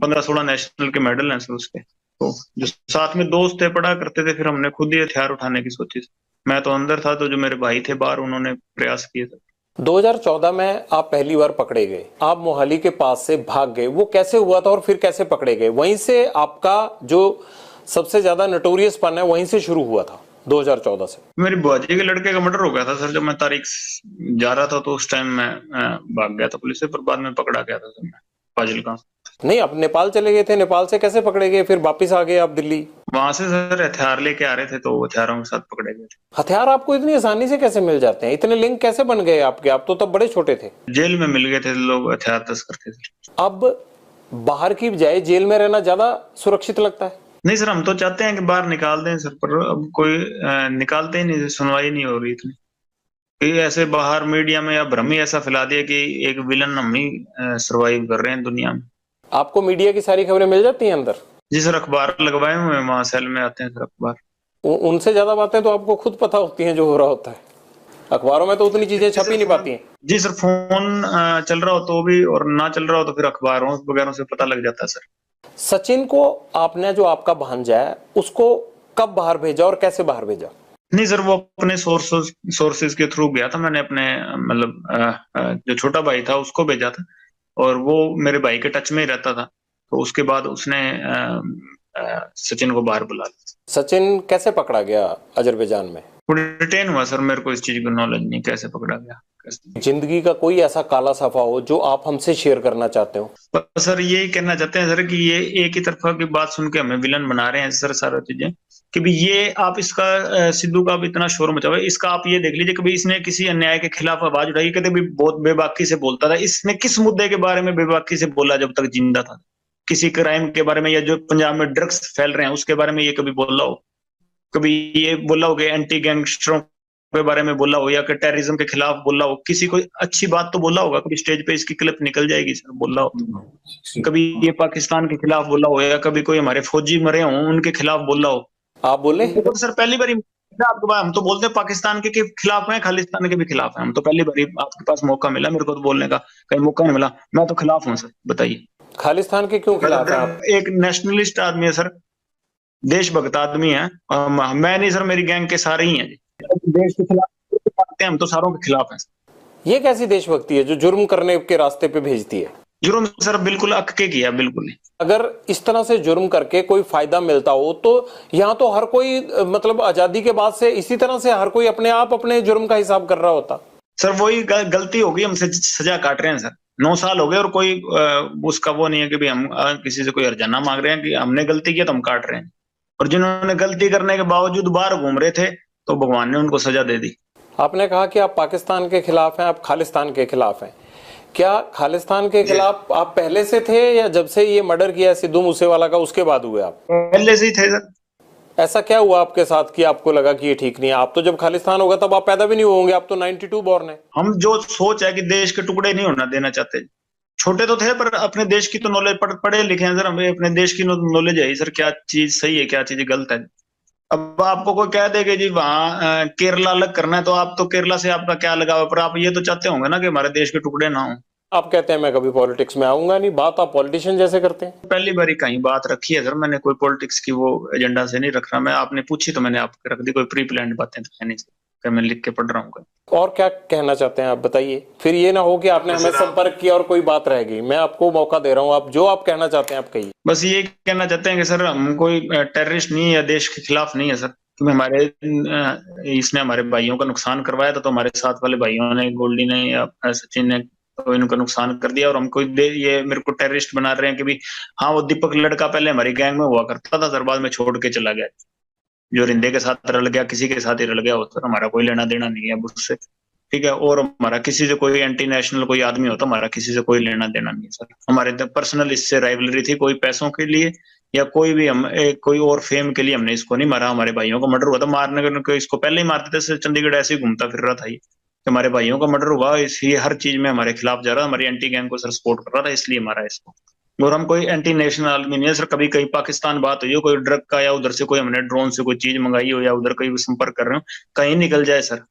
15-16 national के medal हैं sir उसके। तो जो साथ में दोस्त थे पढ़ा करते थे, फिर हमने खुद ही हथियार उठाने की सोची। मैं तो अंदर था, तो जो मेरे भाई थे बाहर, उन्होंने प्रयास किए थे। 2014 में आप पहली बार पकड़े गए, आप मोहाली के पास से भाग गए, वो कैसे हुआ था और फिर कैसे पकड़े गए? वहीं से आपका जो सबसे ज्यादा नटोरियस पन है वहीं से शुरू हुआ था 2014 से। मेरी बुआजी के लड़के का मर्डर हो गया था सर, जब मैं तारीख जा रहा था, तो उस टाइम मैं भाग गया था पुलिस से, पर बाद में पकड़ा गया था सर मैं फाजिलका। नहीं, आप नेपाल चले गए थे, नेपाल से कैसे पकड़े गए फिर वापिस आ गए आप दिल्ली? वहां से सर हथियार लेके आ रहे थे, तो हथियारों के साथ पकड़े गए थे। हथियार आपको इतनी आसानी से कैसे मिल जाते हैं? इतने लिंक कैसे बन गए आपके? आप तो तब बड़े छोटे थे। जेल में मिल गए थे लोग, हथियार तस्कर थे सर। अब बाहर की बजाय जेल में रहना ज्यादा सुरक्षित लगता है? नहीं सर, हम तो चाहते हैं कि बाहर निकाल दें सर, पर अब कोई निकालते ही नहीं, सुनवाई नहीं हो रही इतनी। कि ऐसे बाहर मीडिया में या भ्रम ही ऐसा फैला दिया कि एक विलन हम ही सरवाइव कर रहे हैं दुनिया में। आपको मीडिया की सारी खबरें मिल जाती हैं अंदर? जी सर, अखबार लगवाए हुए हैं, वहां सेल में आते हैं सर अखबार। उनसे ज्यादा बातें तो आपको खुद पता होती हैं जो हो रहा होता है। अखबारों में तो उतनी चीजें छप ही नहीं पाती हैं। जी सर, फोन चल रहा हो तो भी, और ना चल रहा हो तो फिर अखबारों वगैरह से पता लग जाता है सर। सचिन को आपने, जो आपका भांजा है, उसको कब बाहर भेजा और कैसे बाहर भेजा? नहीं सर, वो अपने सोर्सेज के थ्रू गया था। मैंने अपने मतलब जो छोटा भाई था उसको भेजा था, और वो मेरे भाई के टच में ही रहता था। तो उसके बाद उसने सचिन को बाहर बुला लिया। सचिन कैसे पकड़ा गया अजरबैजान में? वो डिटेन हुआ सर, मेरे को इस चीज की नॉलेज नहीं, कैसे पकड़ा गया कैसे। जिंदगी का कोई ऐसा काला सफा हो जो आप हमसे शेयर करना चाहते हो? पर सर यही कहना चाहते हैं सर कि ये एक ही तरफा की बात सुन के हमें विलन बना रहे हैं सर, सारा चीजें। कि भी ये आप इसका सिद्धू का भी इतना शोर मचा हुआ है, इसका आप ये देख लीजिए, कभी इसने किसी अन्याय के खिलाफ आवाज उठाई? कभी भी बहुत बेबाकी से बोलता था। इसने किस मुद्दे के बारे में बेबाकी से बोला जब तक जिंदा था? किसी क्राइम के बारे में, या जो पंजाब में ड्रग्स फैल रहे हैं उसके बारे में ये कभी बोला हो? कभी ये बोला हो कि एंटी गैंगस्टरों के बारे में बोला हो, या कि टेररिज्म के खिलाफ बोला हो? किसी को अच्छी बात तो बोला होगा? कभी स्टेज पे इसकी क्लिप निकल जाएगी सर, बोला हो? कभी ये पाकिस्तान के खिलाफ बोला हो, या कभी कोई हमारे फौजी मरे हों उनके खिलाफ बोला हो? आप बोले? तो सर पहली बार आपके पास, हम तो बोलते हैं पाकिस्तान के खिलाफ हैं, खालिस्तान के भी खिलाफ हैं। हम तो पहली बार आपके पास मौका मिला, मेरे को तो बोलने का कहीं मौका नहीं मिला। मैं तो खिलाफ हूँ सर, बताइए। खालिस्तान के क्यों खिलाफ है आप? एक नेशनलिस्ट आदमी है सर, देशभक्त आदमी है। मैं नहीं सर, मेरी गैंग के सारे ही हैं जी। देश के खिलाफ हम तो सारों के खिलाफ हैं। ये कैसी देशभक्ति है जो जुर्म करने के रास्ते पे भेजती है? जुर्म सर बिल्कुल अक के किया, बिल्कुल नहीं। अगर इस तरह से जुर्म करके कोई फायदा मिलता हो तो यहाँ तो हर कोई, मतलब आजादी के बाद से इसी तरह से हर कोई अपने आप अपने जुर्म का हिसाब कर रहा होता। सर वही गलती होगी, हमसे सजा काट रहे हैं सर। 9 साल हो गए और कोई उसका वो नहीं है कि भाई हम किसी से कोई हर्जाना मांग रहे हैं कि हमने गलती किया तो हम काट रहे हैं। और जिन्होंने गलती करने के बावजूद बाहर घूम रहे थे, तो भगवान ने उनको सजा दे दी। आपने कहा कि आप पाकिस्तान के खिलाफ हैं, आप खालिस्तान के खिलाफ हैं। क्या खालिस्तान के खिलाफ आप पहले से थे, या जब से ये मर्डर किया सिद्धू मूसेवाला का उसके बाद हुए आप? पहले से ही थे सर। ऐसा क्या हुआ आपके साथ कि आपको लगा कि ये ठीक नहीं है? आप तो जब खालिस्तान होगा तब आप पैदा भी नहीं होंगे, आप तो 92 बॉर्न है। हम जो सोच है कि देश के टुकड़े नहीं होना देना चाहते। छोटे तो थे, पर अपने देश की तो नॉलेज, पढ़े लिखे हैं सर, हमें अपने देश की नॉलेज है सर, क्या चीज सही है क्या चीज गलत है। अब आपको कोई कह देगा जी वहां केरला अलग करना है, तो आप तो केरला से आपका क्या लगाव? पर आप ये तो चाहते होंगे ना कि हमारे देश के टुकड़े ना हो। आप कहते हैं मैं कभी पॉलिटिक्स में आऊंगा नहीं, बात आप पॉलिटिशियन जैसे करते हैं। पहली बार ही कहीं बात रखी है सर, मैंने कोई पॉलिटिक्स की वो एजेंडा से नहीं रख रहा मैं। आपने पूछी तो मैंने आपको रख दी, कोई प्री प्लान्ड बातें तो है नहीं सर, मैं लिख के पढ़ रहा हूँ। और क्या कहना चाहते हैं आप बताइए, फिर ये ना हो कि आपने हमें संपर्क किया और कोई बात रह गई। मैं आपको मौका दे रहा हूँ, आप जो आप कहना चाहते हैं आप कहिए। बस ये कहना चाहते हैं कि सर हम कोई टेररिस्ट नहीं है या देश के खिलाफ नहीं है सर। क्योंकि हमारे इसने हमारे भाइयों का नुकसान करवाया था, तो हमारे साथ वाले भाइयों ने, गोल्डी ने या सचिन ने, तो इनका नुकसान कर दिया। और हमको ये मेरे को टेररिस्ट बना रहे हैं कि भी हाँ, वो दीपक लड़का पहले हमारी गैंग में हुआ करता था सर, बाद में छोड़ के चला गया। जो रिंदे के साथ रल गया, किसी के साथ ही रल गया हो सर, हमारा कोई लेना देना नहीं है उससे, ठीक है। और हमारा किसी से कोई एंटी नेशनल कोई आदमी हो तो हमारा किसी से कोई लेना देना नहीं है सर। हमारे पर्सनल इससे राइवलरी थी, कोई पैसों के लिए या कोई भी हम कोई और फेम के लिए हमने इसको नहीं मारा। हमारे भाइयों का मर्डर हुआ था, मारने को इसको पहले ही मारते थे। चंडीगढ़ ऐसे ही घूमता फिर रहा था ये, हमारे भाइयों का मर्डर हुआ, इसलिए हर चीज में हमारे खिलाफ जा रहा, हमारी एंटी गैंग को सर सपोर्ट कर रहा था, इसलिए मारा इसको। और हम कोई एंटी नेशनल आदमी नहीं है सर। कभी कहीं पाकिस्तान बात हुई हो कोई ड्रग का, या उधर से कोई हमने ड्रोन से कोई चीज मंगाई हो, या उधर कोई संपर्क कर रहे हो, कहीं निकल जाए सर,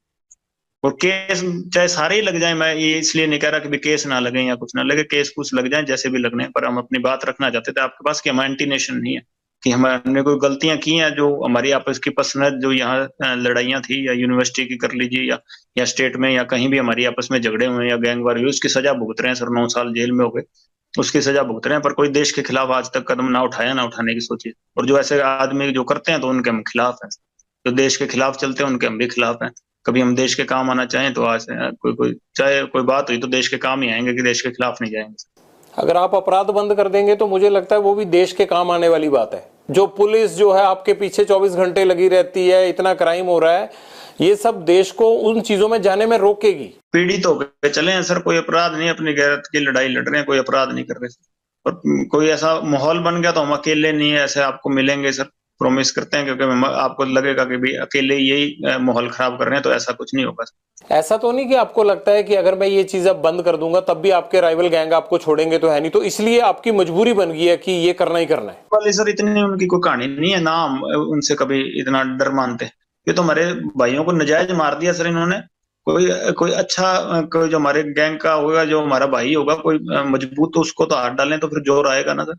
और केस चाहे सारे ही लग जाए, मैं ये इसलिए नहीं कह रहा कि भी केस ना लगे या कुछ ना लगे, केस कुछ लग जाए जैसे भी लगने, पर हम अपनी बात रखना चाहते थे आपके पास कि हम एंटी नेशन नहीं है, कि हमने कोई गलतियां की हैं जो हमारी आपस की पर्सनल जो यहाँ लड़ाइयाँ थी, या यूनिवर्सिटी की कर लीजिए, या स्टेट में, या कहीं भी हमारी आपस में झगड़े हुए या गैंगवार हुई, उसकी सजा भुगत रहे हैं सर, 9 साल जेल में हो गए, उसकी सजा भुगत रहे हैं, पर कोई देश के खिलाफ आज तक कदम ना उठाया, ना उठाने की सोची। और जो ऐसे आदमी जो करते हैं तो उनके हम खिलाफ हैं, जो देश के खिलाफ चलते हैं उनके हम भी खिलाफ हैं। कभी हम देश के काम आना चाहें तो आज कोई चाहे कोई बात हुई तो देश के काम ही आएंगे, कि देश के खिलाफ नहीं जाएंगे। अगर आप अपराध बंद कर देंगे तो मुझे लगता है वो भी देश के काम आने वाली बात है। जो पुलिस जो है आपके पीछे 24 घंटे लगी रहती है, इतना क्राइम हो रहा है, ये सब देश को उन चीजों में जाने में रोकेगी। पीड़ित हो गए चले हैं सर, कोई अपराध नहीं, अपनी गैरत की लड़ाई लड़ रहे हैं, कोई अपराध नहीं कर रहे सर। और कोई ऐसा माहौल बन गया तो हम अकेले नहीं है, ऐसे आपको मिलेंगे सर, प्रॉमिस करते हैं, क्योंकि आपको लगेगा कि भी अकेले यही माहौल खराब कर रहे हैं, तो ऐसा कुछ नहीं होगा। ऐसा तो नहीं कि आपको लगता है कि अगर मैं ये चीज अब बंद कर दूंगा तब भी आपके राइवल गैंग आपको छोड़ेंगे, तो है नहीं, तो इसलिए आपकी मजबूरी बन गई है कि ये करना ही करना है? वाले सर इतनी उनकी कोई कहानी नहीं है ना, हम उनसे कभी इतना डर मानते। ये तो हमारे भाइयों को नजायज मार दिया सर इन्होंने। कोई कोई अच्छा कोई जो हमारे गैंग का होगा, जो हमारा भाई होगा कोई मजबूत, तो उसको तो हाथ डालें तो फिर जोर आएगा ना सर।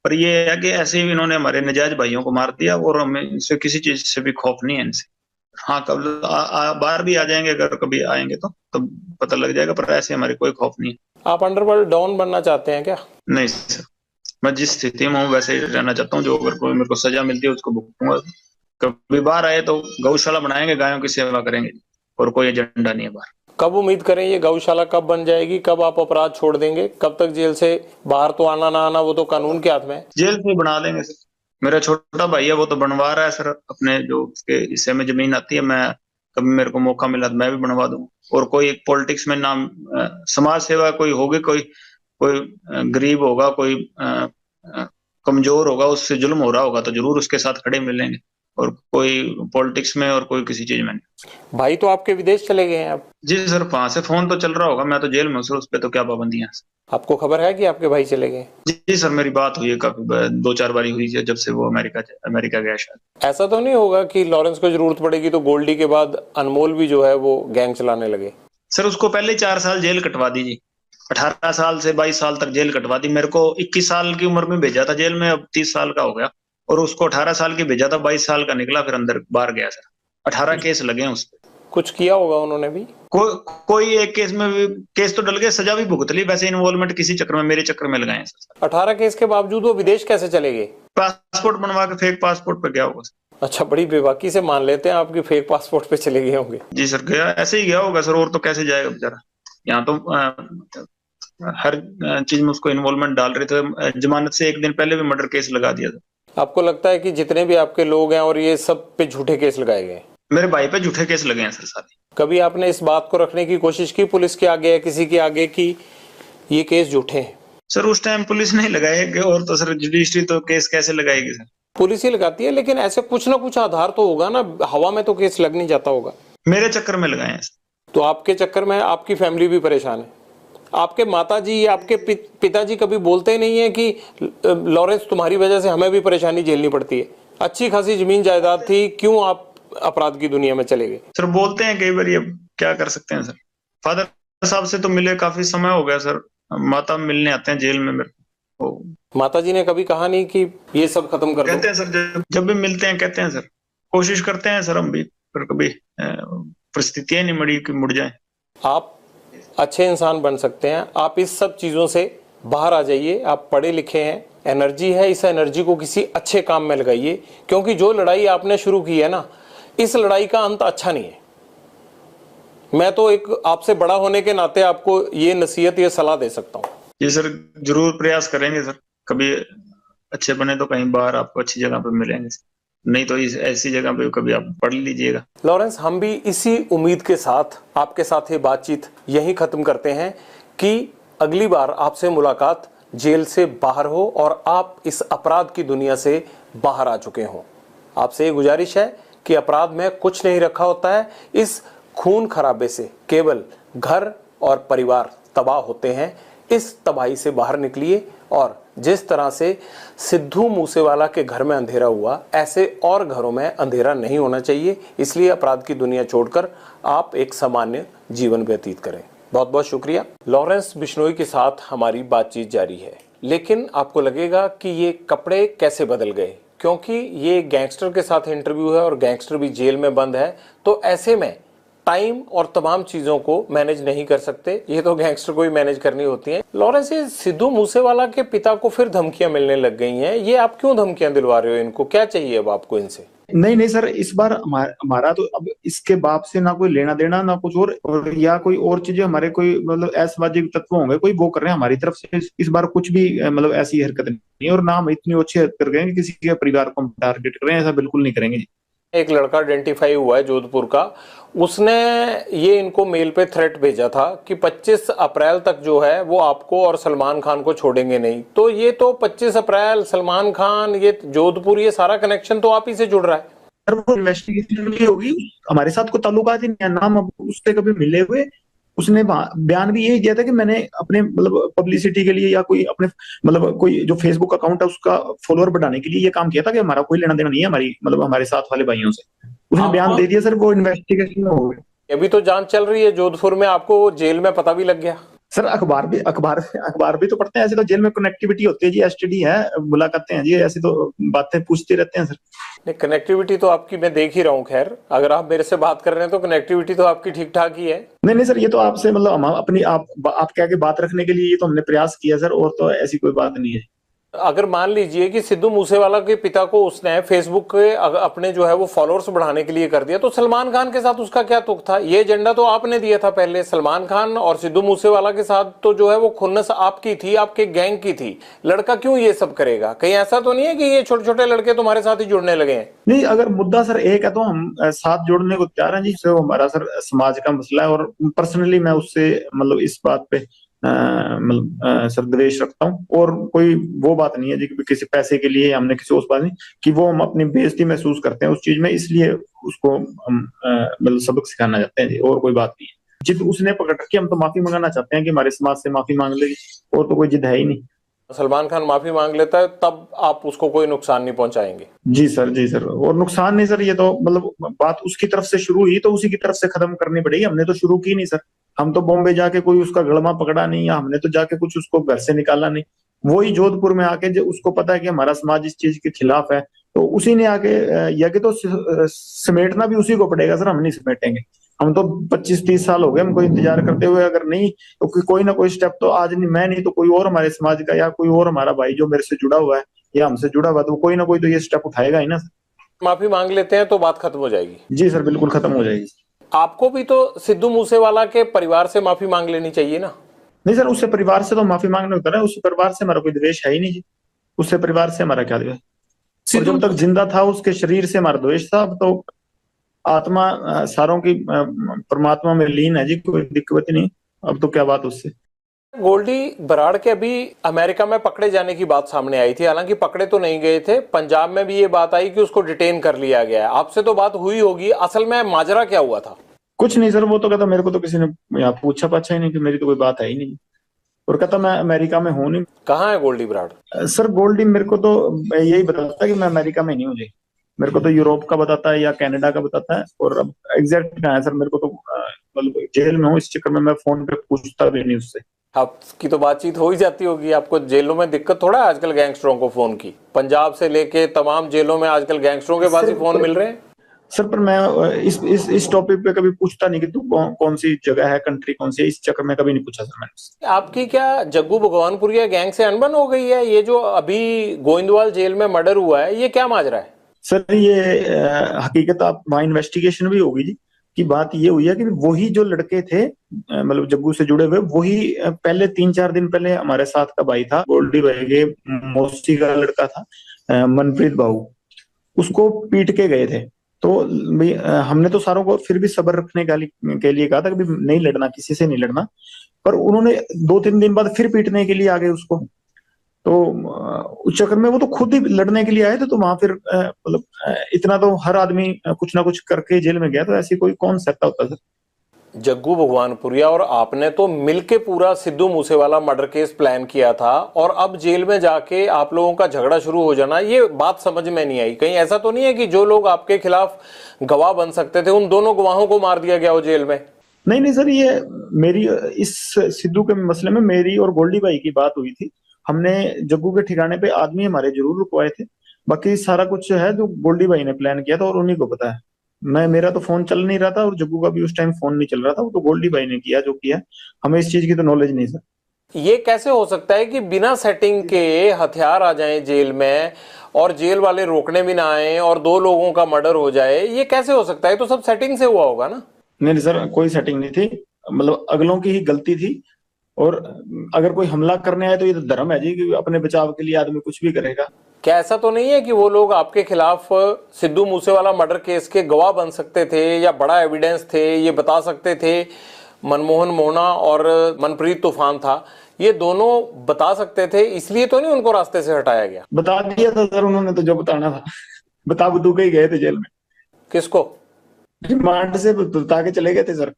पर ये है कि ऐसे ही इन्होंने हमारे नजायज भाइयों को मार दिया, और हमें इनसे किसी चीज से भी खौफ नहीं है इनसे। हाँ, कब बाहर भी आ जाएंगे, अगर कभी आएंगे तो पता लग जाएगा, पर ऐसे हमारे कोई खौफ नहीं है। आप अंडरवर्ल्ड डॉन बनना चाहते हैं क्या? नहीं सर, मैं जिस स्थिति में हूँ वैसे ही रहना चाहता हूँ। जो अगर कोई मेरे को सजा मिलती है उसको भुगतूंगा। कभी बाहर आए तो गौशाला बनाएंगे, गायों की सेवा करेंगे, और कोई एजेंडा नहीं है बाहर। कब उम्मीद करें ये गौशाला कब बन जाएगी? कब आप अपराध छोड़ देंगे? कब तक जेल से बाहर तो आना ना आना वो तो कानून के हाथ में है। जेल से बना देंगे सर। मेरा छोटा भाई है, वो तो बनवा रहा है सर, अपने जो उसके हिस्से में जमीन आती है, मैं कभी मेरे को मौका मिला तो मैं भी बनवा दूंगा। और कोई एक पॉलिटिक्स में नाम समाज सेवा कोई होगी, कोई कोई गरीब होगा, कोई कमजोर होगा, उससे जुल्म हो रहा होगा तो जरूर उसके साथ खड़े मिलेंगे, और कोई पॉलिटिक्स में और कोई किसी चीज में नहीं। भाई तो आपके विदेश चले गए हैं अब? जी सर, वहां से फोन तो चल रहा होगा, मैं तो जेल में हूँ सर, उस पर तो क्या पाबंदियां हैं। आपको खबर है कि आपके भाई चले गए? जी सर, मेरी बात हुई है, काफी 2-4 बारी हुई है, जब से वो अमेरिका गया शायद। ऐसा तो नहीं होगा कि लॉरेंस को जरूरत पड़ेगी तो गोल्डी के बाद अनमोल भी जो है वो गैंग चलाने लगे? सर उसको पहले 4 साल जेल कटवा दी जी, 18 साल से 22 साल तक जेल कटवा दी। मेरे को 21 साल की उम्र में भेजा था जेल में, अब 30 साल का हो गया, और उसको 18 साल की भेजा था, 22 साल का निकला, फिर अंदर बाहर गया सर। 18 केस लगे हैं उस पर। कुछ किया होगा उन्होंने भी? कोई एक केस में भी, केस तो डल गए, सजा भी भुगत ली, वैसे इन्वॉल्वमेंट किसी चक्कर में, मेरे चक्कर में लगाए सर। 18 केस के बावजूद वो विदेश कैसे चले गए? पासपोर्ट बनवा के फेक पासपोर्ट पे गया होगा। अच्छा, बड़ी बेबाकी से मान लेते हैं आपकी फेक पासपोर्ट पे चले गए होंगे। जी सर, गया ऐसे ही गया होगा सर, और तो कैसे जाएगा बेचारा। यहाँ तो हर चीज में उसको इन्वॉल्वमेंट डाल रहे थे। जमानत से एक दिन पहले भी मर्डर केस लगा दिया था। आपको लगता है कि जितने भी आपके लोग हैं और ये सब पे झूठे केस लगाए गए? मेरे भाई पे झूठे केस लगे हैं सर सारे। कभी आपने इस बात को रखने की कोशिश की पुलिस के आगे या किसी के आगे कि ये केस झूठे हैं? सर उस टाइम पुलिस नहीं लगाएगी, और तो सर जुडिशरी तो केस कैसे लगाएगी सर? पुलिस ही लगाती है, लेकिन ऐसे कुछ ना कुछ आधार तो होगा ना, हवा में तो केस लग नहीं जाता होगा। मेरे चक्कर में लगाए हैं। तो आपके चक्कर में आपकी फैमिली भी परेशान है? आपके माताजी या आपके पिताजी कभी बोलते ही नहीं है कि लॉरेंस तुम्हारी वजह से हमें भी परेशानी झेलनी पड़ती है, अच्छी खासी जमीन जायदाद थी, क्यों आप अपराध की दुनिया में चले गए? सर बोलते हैं कई बार, ये क्या कर सकते हैं सर। फादर साहब से तो मिले काफी समय हो गया सर, माता मिलने आते हैं जेल में मेरे को। माताजी ने कभी कहा नहीं कि ये सब खत्म कर दो? कहते हैं सर, जब भी मिलते हैं कहते हैं सर, कोशिश करते हैं सर हम भी, पर कभी परिस्थितियां नहीं मड़ी कि मुड़ जाए। आप अच्छे इंसान बन सकते हैं, आप इस सब चीजों से बाहर आ जाइए। आप पढ़े लिखे हैं, एनर्जी है, इस एनर्जी को किसी अच्छे काम में लगाइए, क्योंकि जो लड़ाई आपने शुरू की है ना, इस लड़ाई का अंत अच्छा नहीं है। मैं तो एक आपसे बड़ा होने के नाते आपको ये नसीहत, ये सलाह दे सकता हूँ। जी सर, जरूर प्रयास करेंगे सर, कभी अच्छे बने तो कहीं बाहर आपको अच्छी जगह पे मिलेंगे, नहीं तो इस ऐसी जगह पे कभी आप पढ़ लीजिएगा। लॉरेंस, हम भी इसी उम्मीद के साथ आपके साथ ये बातचीत यहीं खत्म करते हैं कि अगली बार आपसे मुलाकात जेल से बाहर हो और आप इस अपराध की दुनिया से बाहर आ चुके हों। आपसे ये गुजारिश है कि अपराध में कुछ नहीं रखा होता है, इस खून खराबे से केवल घर और परिवार तबाह होते हैं। इस तबाही से बाहर निकलिए, और जिस तरह से सिद्धू मूसेवाला के घर में अंधेरा हुआ, ऐसे और घरों में अंधेरा नहीं होना चाहिए। इसलिए अपराध की दुनिया छोड़कर आप एक सामान्य जीवन व्यतीत करें। बहुत बहुत शुक्रिया। लॉरेंस बिश्नोई के साथ हमारी बातचीत जारी है, लेकिन आपको लगेगा कि ये कपड़े कैसे बदल गए, क्योंकि ये गैंगस्टर के साथ इंटरव्यू है और गैंगस्टर भी जेल में बंद है, तो ऐसे में टाइम और तमाम चीजों को मैनेज नहीं कर सकते, ये तो गैंगस्टर को ही मैनेज करनी होती है। लॉरेंस, ये सिद्धू मूसेवाला के पिता को फिर धमकियां मिलने लग गई हैं, ये आप क्यों धमकियां दिलवा रहे हो इनको, क्या चाहिए अब आपको इनसे? नहीं नहीं सर, इस बार हमारा तो अब इसके बाप से ना कोई लेना देना ना कुछ और या कोई और चीजें हमारे कोई मतलब असामाजिक तत्व होंगे कोई वो कर रहे हैं हमारी तरफ से। इस बार कुछ भी मतलब ऐसी हरकत नहीं है, और ना हम इतनी अच्छी हरकत कर गए कि किसी के परिवार को हम टारगेट कर रहे हैं, ऐसा बिल्कुल नहीं करेंगे। एक लड़का आइडेंटिफाई हुआ है जोधपुर का, उसने ये इनको मेल पे थ्रेट भेजा था कि 25 अप्रैल तक जो है वो आपको और सलमान खान को छोड़ेंगे नहीं। तो ये तो 25 अप्रैल, सलमान खान, ये जोधपुर, ये सारा कनेक्शन तो आप ही से जुड़ रहा है। सर वो इन्वेस्टिगेशन होगी, हमारे साथ कोई ताल्लुकात ही नहीं है, नाम उससे कभी मिले हुए। उसने बयान भी यही दिया था कि मैंने अपने मतलब पब्लिसिटी के लिए या कोई अपने मतलब कोई जो फेसबुक अकाउंट है उसका फॉलोअर बढ़ाने के लिए ये काम किया था, कि हमारा कोई लेना देना नहीं है हमारी मतलब हमारे साथ वाले भाइयों से। उसने बयान दे दिया सर, वो इन्वेस्टिगेशन में हो गया। अभी तो जांच चल रही है जोधपुर में, आपको जेल में पता भी लग गया। सर अखबार भी तो पढ़ते हैं, ऐसे तो जेल में कनेक्टिविटी होती है जी, एसटीडी है, मुलाकातें हैं जी, ऐसी तो बातें पूछते रहते हैं सर। नहीं, कनेक्टिविटी तो आपकी मैं देख ही रहा हूँ। खैर, अगर आप मेरे से बात कर रहे हैं तो कनेक्टिविटी तो आपकी ठीक ठाक ही है। नहीं सर, ये तो आपसे मतलब हम अपनी आप कह के बात रखने के लिए ये तो हमने प्रयास किया सर, और तो ऐसी कोई बात नहीं है। अगर मान लीजिए कि सिद्धू मूसेवाला के पिता को उसने फेसबुक पे अपने जो है वो फॉलोअर्स बढ़ाने के लिए कर दिया, तो सलमान खान के साथ उसका क्या तुक था? ये एजेंडा तो आपने दिया था पहले। सलमान खान और सिद्धू मूसेवाला के साथ तो जो है वो खुन्नस आपकी थी, आपके गैंग की थी। लड़का क्यों ये सब करेगा? कहीं ऐसा तो नहीं है कि ये छोटे छोटे लड़के तुम्हारे साथ ही जुड़ने लगे हैं? नहीं, अगर मुद्दा सर एक है तो हम साथ जोड़ने को तैयार हैं जी। सर हमारा सर समाज का मसला है, और पर्सनली मैं उससे मतलब इस बात पे मतलब सर द्वेष रखता हूँ, और कोई वो बात नहीं है जी कि किसी पैसे के लिए हमने किसी उस बात नहीं कि वो हम अपनी बेइज्जती महसूस करते हैं उस चीज में, इसलिए उसको हम मतलब सबक सिखाना चाहते हैं जी, और कोई बात नहीं है। जिद उसने पकड़ रखी, हम तो माफी मंगाना चाहते हैं कि हमारे समाज से माफी मांग लेगी, और तो कोई जिद है ही नहीं। सलमान खान माफी मांग लेता है तब आप उसको कोई नुकसान नहीं पहुंचाएंगे? जी सर, जी सर, और नुकसान नहीं सर, ये तो मतलब बात उसकी तरफ से शुरू हुई तो उसी की तरफ से खत्म करनी पड़ेगी, हमने तो शुरू की नहीं सर। हम तो बॉम्बे जाके कोई उसका गड़मा पकड़ा नहीं, या हमने तो जाके कुछ उसको घर से निकाला नहीं। वही जोधपुर में आके जो उसको पता है कि हमारा समाज इस चीज के खिलाफ है, तो उसी ने आके या कि तो समेटना भी उसी को पड़ेगा सर, हम नहीं समेटेंगे। हम तो 25-30 साल हो गए हमको इंतजार करते हुए, अगर नहीं तो कोई ना कोई स्टेप तो आज नहीं मैं नहीं तो कोई और हमारे समाज का या कोई और हमारा भाई जो मेरे से जुड़ा हुआ है या हमसे जुड़ा हुआ, तो कोई ना कोई तो ये स्टेप उठाएगा ही ना सर। माफी मांग लेते हैं तो बात खत्म हो जाएगी? जी सर, बिल्कुल खत्म हो जाएगी। आपको भी तो सिद्धू मूसेवाला के परिवार से माफी मांग लेनी चाहिए ना? नहीं सर, उससे परिवार से तो माफी मांगने होता है, उससे परिवार से हमारा कोई द्वेष है ही नहीं जी। उससे परिवार से हमारा क्या द्वेष? और जब तक जिंदा था उसके शरीर से हमारा द्वेष था, अब तो आत्मा सारों की परमात्मा में लीन है जी, कोई दिक्कत नहीं। अब तो क्या बात उससे। गोल्डी बराड़ के अभी अमेरिका में पकड़े जाने की बात सामने आई थी, हालांकि पकड़े तो नहीं गए थे। पंजाब में भी ये बात आई कि उसको डिटेन कर लिया गया है। आपसे तो बात हुई होगी, असल में माजरा क्या हुआ था? कुछ नहीं सर, वो तो कहता मेरे को तो किसी ने यहाँ पूछा पाछा ही नहीं, कि मेरी तो कोई बात है ही नहीं, और कहता मैं अमेरिका में हूँ नहीं। कहाँ है गोल्डी बराड़? सर गोल्डी मेरे को तो यही बताता है कि मैं अमेरिका में नहीं हूँ जी। मेरे को तो यूरोप का बताता है या कनाडा का बताता है, और अब एग्जैक्ट कहाँ है सर मेरे को तो मतलब जेल में हूँ, इस चक्कर में मैं फोन पे पूछता भी नहीं उससे। आपकी तो बातचीत हो ही जाती होगी, आपको जेलों में दिक्कत थोड़ा है आजकल गैंगस्टरों को फोन की? पंजाब से लेके तमाम जेलों में आजकल गैंगस्टरों के पास ही फोन मिल रहे हैं। सर पर मैं इस टॉपिक पे कभी पूछता नहीं कि तू कौन सी जगह है, कंट्री कौन सी है, इस चक्कर में कभी नहीं पूछा सर मैंने। आपकी क्या जग्गू भगवानपुरिया गैंग से अनबन हो गई है? ये जो अभी गोविंदवाल जेल में मर्डर हुआ है, ये क्या माजरा है? सर ये हकीकत आप वहाँ इन्वेस्टिगेशन भी होगी जी, कि बात ये हुई है कि वही जो लड़के थे मतलब जग्गू से जुड़े हुए, वही पहले 3-4 दिन पहले हमारे साथ का भाई था, गोल्डी भाई के मौसी का लड़का था मनप्रीत भाऊ, उसको पीट के गए थे। तो हमने तो सारों को फिर भी सब्र रखने के लिए कहा था कि नहीं लड़ना, किसी से नहीं लड़ना, पर उन्होंने 2-3 दिन बाद फिर पीटने के लिए आ गए उसको। तो उस चक्कर में वो तो खुद ही लड़ने के लिए आए थे, तो वहां फिर मतलब इतना तो हर आदमी कुछ ना कुछ करके जेल में गया, तो ऐसी कोई कौन सकता होता सर। जग्गू भगवानपुरिया और आपने तो मिलके पूरा Sidhu Moosewala murder case plan किया था, और अब जेल में जाके आप लोगों का झगड़ा शुरू हो जाना, ये बात समझ में नहीं आई। कहीं ऐसा तो नहीं है कि जो लोग आपके खिलाफ गवाह बन सकते थे उन दोनों गवाहों को मार दिया गया हो जेल में? नहीं नहीं सर, ये मेरी इस सिद्धू के मसले में मेरी और गोल्डी भाई की बात हुई थी। हमने जग्गू के ठिकाने पे आदमी हमारे जरूर रुकवाए थे। बाकी सारा कुछ है जो गोल्डी भाई ने प्लान किया था और उन्हीं को पता है। मैं मेरा तो फोन चल नहीं रहा था और जग्गू का भी उस टाइम फोन नहीं चल रहा था, वो तो गोल्डी भाई ने किया जो किया। हमें इस चीज की तो नॉलेज नहीं सर। ये कैसे हो सकता है कि बिना सेटिंग के हथियार आ जाएं जेल में और जेल वाले रोकने भी ना आए और दो लोगों का मर्डर हो जाए? ये कैसे हो सकता है? तो सब सेटिंग से हुआ होगा ना। नहीं सर, कोई सेटिंग नहीं थी। मतलब अगलों की ही गलती थी। और अगर कोई हमला करने आए तो ये तो धर्म है जी कि अपने बचाव के लिए आदमी कुछ भी करेगा। क्या ऐसा तो नहीं है कि वो लोग आपके खिलाफ सिद्धू मूसेवाला मर्डर केस के गवाह बन सकते थे या बड़ा एविडेंस थे, ये बता सकते थे मनमोहन मोहना और मनप्रीत तूफान था, ये दोनों बता सकते थे, इसलिए तो नहीं उनको रास्ते से हटाया गया? बता दिया था सर उन्होंने तो जो बताना था। बता बतू के ही गए थे जेल में। किसको? रिमांड से बता के चले गए थे सर।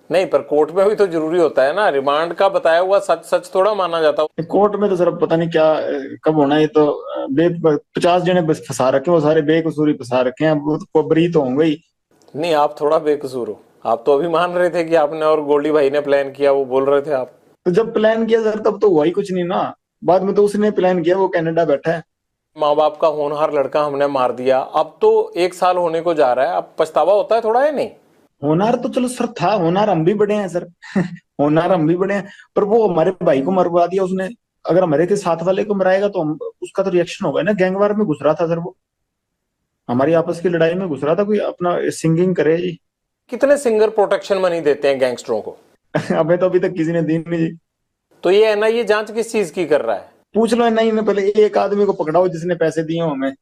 नहीं, पर कोर्ट में भी तो जरूरी होता है ना, रिमांड का बताया हुआ सच सच थोड़ा माना जाता। कोर्ट में तो सर पता नहीं क्या कब होना है। ये तो 50 जने बस फंसा रखे, वो सारे बेकसूरी फंसा रखे हैं। वो तो बरी तो होंगे ही। नहीं, आप थोड़ा बेकसूर हो। आप तो अभी मान रहे थे कि आपने और गोल्डी भाई ने प्लान किया, वो बोल रहे थे आप। तो जब प्लान किया सर तब तो हुआ ही कुछ नहीं ना। बाद में तो उसने प्लान किया, वो कनाडा बैठा है। माँ बाप का होनहार लड़का हमने मार दिया, अब तो 1 साल होने को जा रहा है, अब पछतावा होता है थोड़ा, है नहीं? होनार तो चलो सर था, होनार हम भी बड़े हैं सर। होनार हम भी बड़े हैं। पर वो हमारे भाई को मरवा दिया उसने। अगर हमारे के साथ वाले को मराएगा तो हम उसका तो रिएक्शन होगा ना। गैंगवार में घुस रहा था सर वो। हमारी आपस की लड़ाई में घुस रहा था। कोई अपना सिंगिंग करे जी। कितने सिंगर प्रोटेक्शन मनी देते हैं गैंगस्टरों को? हमें तो अभी तक किसी ने दी नहीं जी। तो ये एनआईए जांच किस चीज की कर रहा है? पूछ लो नहीं में पहले एक आदमी को पकड़ाओ जिसने पैसे दिए हो हमें।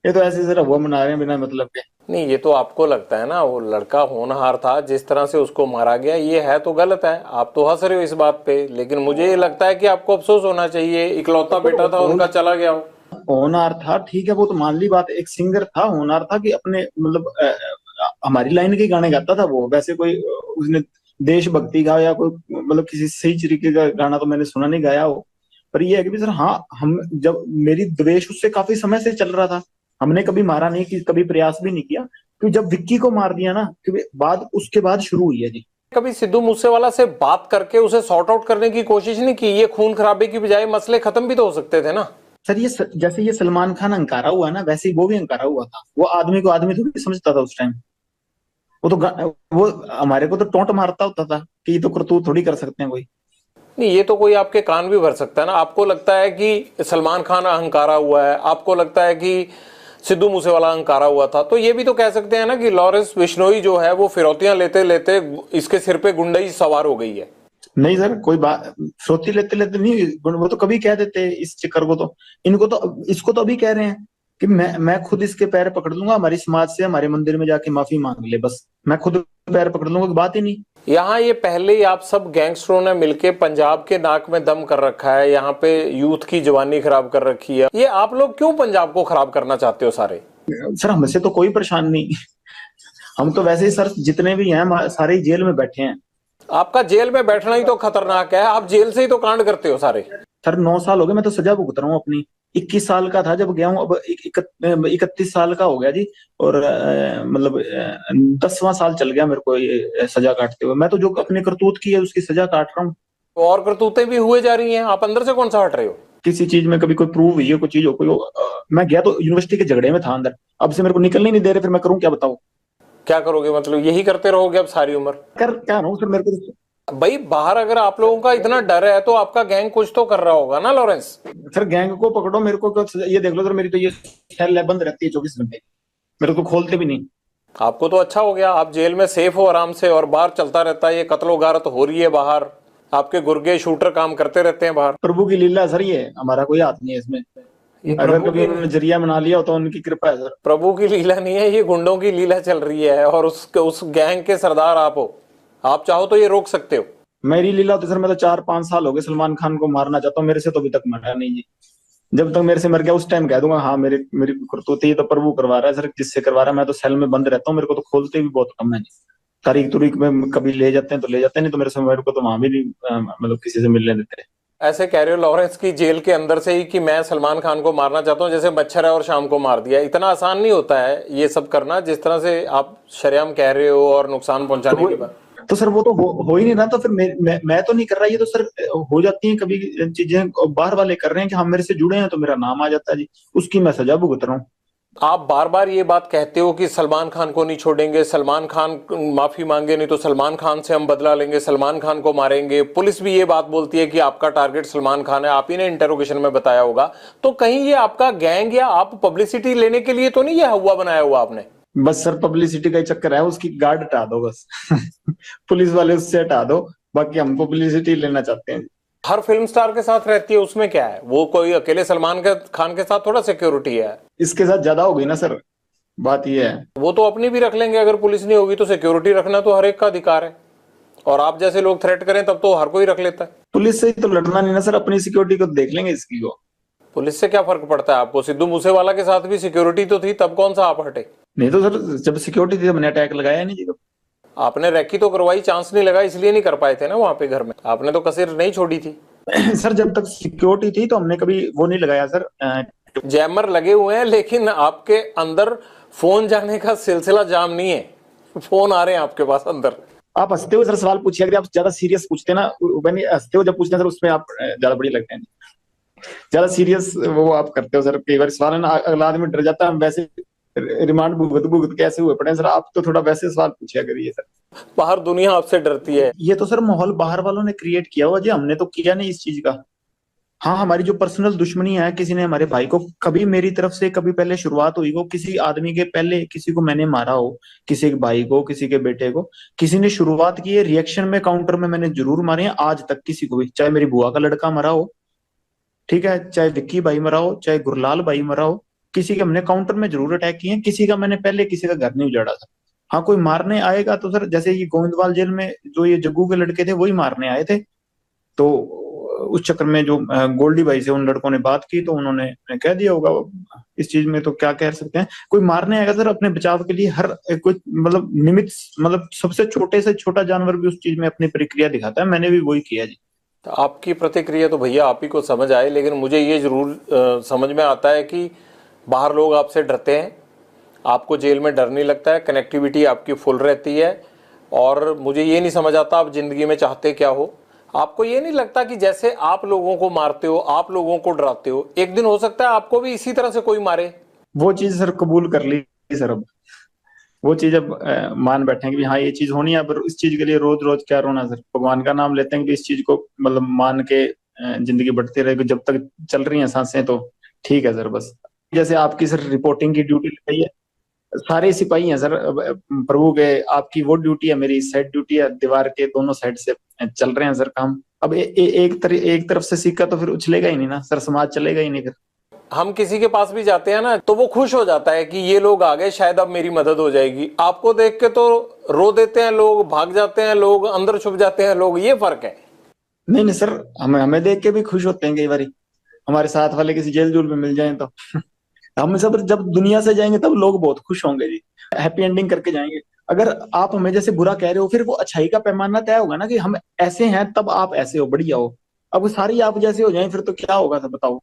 ये तो ऐसे सर हुआ मना रहे हैं बिना मतलब के। नहीं, ये तो आपको लगता है ना, वो लड़का होनहार था, जिस तरह से उसको मारा गया ये है तो गलत है। आप तो हंस रहे हो इस बात पे, लेकिन मुझे ये लगता है कि आपको अफसोस होना चाहिए, इकलौता बेटा था उनका चला गया हो। होनहार था ठीक है, वो तो मान ली बात। एक सिंगर था, होनहार था कि अपने मतलब हमारी लाइन के गाने गाता था वो। वैसे कोई उसने देशभक्ति का या कोई मतलब किसी सही तरीके का गाना तो मैंने सुना नहीं गाया हो। पर ये है कि सर हाँ, हम जब मेरी द्वेष उससे काफी समय से चल रहा था। हमने कभी मारा नहीं, कि कभी प्रयास भी नहीं किया। क्योंकि जब विक्की को मार दिया ना, क्योंकि बाद उसके बाद शुरू हुई है जी। कभी सिद्धू मूसेवाला से बात करके उसे सॉर्ट आउट करने की कोशिश नहीं की? ये खून खराबे की बजाय मसले खत्म भी तो हो सकते थे ना। सर ये जैसे ये सलमान खान अंकारा हुआ ना, वैसे ही वो भी अंकारा हुआ था। वो आदमी को आदमी थोड़ी समझता था उस टाइम। वो तो वो हमारे को तो टोंट मारता होता था कि ये तो करतूत थोड़ी कर सकते हैं कोई। नहीं, ये तो कोई आपके कान भी भर सकता है ना। आपको लगता है कि सलमान खान अहंकारा हुआ है, आपको लगता है कि सिद्धू मूसेवाला अहंकारा हुआ था, तो ये भी तो कह सकते हैं ना कि लॉरेंस बिश्नोई जो है वो फिरौतियां लेते लेते इसके सिर पे गुंडई सवार हो गई है। नहीं सर, कोई बात फ्रोती लेते लेते नहीं। वो तो कभी कह देते इस चक्कर को। तो इनको तो इसको तो अभी कह रहे हैं कि मैं खुद इसके पैर पकड़ लूंगा, हमारी समाज से हमारे मंदिर में जाके माफी मांग ले, बस मैं खुद पैर पकड़ लूंगा, की बात ही नहीं। यहाँ ये पहले ही आप सब गैंगस्टरों ने मिलके पंजाब के नाक में दम कर रखा है, यहाँ पे यूथ की जवानी खराब कर रखी है। ये आप लोग क्यों पंजाब को खराब करना चाहते हो सारे? सर हमसे तो कोई परेशान नहीं। हम तो वैसे ही सर जितने भी हैं सारे ही जेल में बैठे हैं। आपका जेल में बैठना ही तो खतरनाक है, आप जेल से ही तो कांड करते हो सारे। सर 9 साल हो गए, मैं तो सजा भुगत रहा हूँ अपनी। 21 साल का था जब गया हूँ, अब 31 साल का हो गया जी। और मतलब 10वां साल चल गया मेरे को ये सजा काटते हुए। मैं तो जो अपने करतूत की है उसकी सजा काट रहा हूँ। और करतूतें भी हुए जा रही हैं, आप अंदर से कौन सा हट रहे हो? किसी चीज में कभी कोई प्रूव हुई है, कोई चीज हो, मैं गया तो यूनिवर्सिटी के झगड़े में था अंदर। अब से मेरे को निकलने नहीं दे रहे, फिर मैं करूँ क्या बताओ? क्या करोगे? मतलब यही करते रहोगे अब सारी उम्र? कर क्या रहा हूँ सर, मेरे को भाई बाहर अगर आप लोगों का इतना डर है तो आपका गैंग कुछ तो कर रहा होगा ना लॉरेंस? सर गैंग को पकड़ो, मेरे को ये देख लो सर, मेरी तो ये सेल बंद रहती है 24 घंटे। मेरे को खोलते भी नहीं। आपको तो अच्छा हो गया, आप जेल में सेफ हो आराम से, और बाहर चलता रहता है ये कत्लो गारत हो रही है बाहर, आपके गुर्गे शूटर काम करते रहते हैं बाहर। प्रभु की लीला सर, ये हमारा कोई हाथ नहीं है इसमें। अगर कभी उन्होंने जरिया बना लिया तो उनकी कृपा है सर। प्रभु की लीला नहीं है, ये गुंडों की लीला चल रही है, और उस गैंग के सरदार आप हो। आप चाहो तो ये रोक सकते हो। मेरी लीला तो सर, मैं तो 4-5 साल हो गए सलमान खान को मारना चाहता हूँ, मेरे से तो अभी तक मरा नहीं जी। जब तक मेरे से मर गया उस टाइम कह दूंगा हाँ मेरी मेरी करतूत ये तो प्रभु करवा रहा है सर। जिससे करवा रहा है, मैं तो सेल में बंद रहता हूँ, मेरे को तो खोलते भी बहुत कम है जी। तारीख तुरीख में कभी ले जाते हैं तो ले जाते हैं, नहीं तो मेरे को तो वहां भी नहीं मतलब किसी से मिलने देते। ऐसे कह रहे हो लॉरेंस की जेल के अंदर से ही कि मैं सलमान खान को मारना चाहता हूँ, जैसे मच्छर है और शाम को मार दिया। इतना आसान नहीं होता है ये सब करना, जिस तरह से आप शरेआम कह रहे हो और नुकसान पहुंचाने के बाद। तो सर वो तो हो ही नहीं रहा, तो फिर मैं तो नहीं कर रहा, ये तो सर हो जाती हैं कभी चीजें, बाहर वाले कर रहे हैं कि हम मेरे से जुड़े हैं तो मेरा नाम आ जाता है जी, उसकी मैं सजा भुगत रहा हूँ। आप बार बार ये बात कहते हो कि सलमान खान को नहीं छोड़ेंगे, सलमान खान माफी मांगे नहीं तो सलमान खान से हम बदला लेंगे, सलमान खान को मारेंगे। पुलिस भी ये बात बोलती है कि आपका टारगेट सलमान खान है, आप ही ने इंटरोगेशन में बताया होगा। तो कहीं ये आपका गैंग या आप पब्लिसिटी लेने के लिए तो नहीं ये हुआ बनाया हुआ आपने? बस सर पब्लिसिटी का ही चक्कर है, उसकी गार्ड हटा दो बस। पुलिस वाले उससे हटा दो, बाकी हम पब्लिसिटी लेना चाहते हैं। हर फिल्म स्टार के साथ रहती है, उसमें क्या है? वो कोई अकेले सलमान खान के साथ थोड़ा सिक्योरिटी है। इसके साथ ज्यादा हो गई ना सर, बात ये है। वो तो अपनी भी रख लेंगे, अगर पुलिस नहीं होगी तो सिक्योरिटी रखना तो हर एक का अधिकार है, और आप जैसे लोग थ्रेट करें तब तो हर कोई रख लेता है। पुलिस से ही तो लड़ना नहीं ना सर, अपनी सिक्योरिटी को देख लेंगे इसकी को। पुलिस से क्या फर्क पड़ता है आपको? सिद्धू मूसेवाला के साथ भी सिक्योरिटी तो थी, तब कौन सा आप हटे? नहीं तो सर जब सिक्योरिटी थी हमने अटैक लगाया नहीं जी। आपने रैकी तो करवाई, चांस नहीं लगा इसलिए नहीं कर पाए थे ना वहां पे घर में, आपने तो कसर नहीं छोड़ी थी। सर जब तक सिक्योरिटी थी तो हमने कभी वो नहीं लगाया सर। जैमर लगे हुए हैं लेकिन आपके अंदर फोन जाने का सिलसिला जाम नहीं है, फोन आ रहे हैं आपके पास अंदर। आप हंसते हो सर सवाल पूछिए, अगर आप ज्यादा सीरियस पूछते ना, मैंने हंसते हो जब पूछते हैं सर उसमें आप ज्यादा बड़ी लगते हैं। ज्यादा सीरियस वो आप करते हो सर, कई बार सवाल है ना अगला आदमी डर जाता है, हम वैसे रिमांड भुगत भुगत कैसे हुए पड़े हैं सर, आप तो थोड़ा वैसे सवाल पूछिया करिए सर। बाहर दुनिया आपसे डरती है। ये तो सर माहौल बाहर वालों ने क्रिएट किया हुआ जी, हमने तो किया नहीं इस चीज का। हाँ हमारी जो पर्सनल दुश्मनी है, किसी ने हमारे भाई को कभी मेरी तरफ से कभी पहले शुरुआत हुई हो, किसी आदमी के पहले किसी को मैंने मारा हो, किसी के भाई को किसी के बेटे को किसी ने शुरुआत की है, रिएक्शन में काउंटर में मैंने जरूर मारे हैं आज तक किसी को भी, चाहे मेरी बुआ का लड़का मरा हो, ठीक है, चाहे विक्की भाई मरा हो, चाहे गुरलाल भाई मरा हो, किसी के हमने काउंटर में जरूर अटैक किए हैं, किसी का मैंने पहले किसी का घर नहीं उजाड़ा था। हाँ कोई मारने आएगा तो सर जैसे ये गोविंदवाल जेल में जो ये जग्गू के लड़के थे वही मारने आए थे, तो उस चक्कर में जो गोल्डी भाई से उन लड़कों ने बात की तो उन्होंने कह दिया होगा, इस चीज में तो क्या कह सकते हैं। कोई मारने आएगा सर अपने बचाव के लिए हर कोई मतलब निमित्त, मतलब सबसे छोटे से छोटा जानवर भी उस चीज में अपनी प्रक्रिया दिखाता है, मैंने भी वही किया जी। तो आपकी प्रतिक्रिया तो भैया आप ही को समझ आए, लेकिन मुझे ये जरूर समझ में आता है कि बाहर लोग आपसे डरते हैं, आपको जेल में डर नहीं लगता है, कनेक्टिविटी आपकी फुल रहती है। और मुझे ये नहीं समझ आता आप जिंदगी में चाहते क्या हो। आपको ये नहीं लगता कि जैसे आप लोगों को मारते हो, आप लोगों को डराते हो, एक दिन हो सकता है आपको भी इसी तरह से कोई मारे? वो चीज सर कबूल कर ली सर, अब वो चीज अब मान बैठे हैं कि हाँ ये चीज होनी है, पर इस चीज के लिए रोज रोज क्या रोना सर, भगवान का नाम लेते हैं कि इस चीज को मतलब मान के जिंदगी बढ़ती रहेगी, जब तक चल रही है सांसें तो ठीक है सर। बस जैसे आपकी सर रिपोर्टिंग की ड्यूटी लगाई है, सारे सिपाही हैं सर प्रभु के, आपकी वो ड्यूटी है, मेरी साइड ड्यूटी है, दीवार के दोनों साइड से चल रहे हैं सर काम। अब एक तरफ से सिक्का तो फिर उछलेगा ही नहीं ना सर, समाज चलेगा ही नहीं फिर। हम किसी के पास भी जाते हैं ना तो वो खुश हो जाता है कि ये लोग आ गए, शायद अब मेरी मदद हो जाएगी। आपको देख के तो रो देते हैं लोग, भाग जाते हैं लोग, अंदर छुप जाते हैं लोग, ये फर्क है। नहीं नहीं सर, हमें देख के भी खुश होते हैं कई बार, हमारे साथ वाले किसी जेल जूल में मिल जाए तो। हम सब जब दुनिया से जाएंगे तब लोग बहुत खुश होंगे जी, हैप्पी एंडिंग करके जाएंगे। अगर आप हमें जैसे बुरा कह रहे हो फिर वो अच्छाई का पैमाना तय होगा ना कि हम ऐसे हैं तब आप ऐसे हो, बढ़िया हो। अब सारी आप जैसे हो जाएं फिर तो क्या होगा सर बताओ।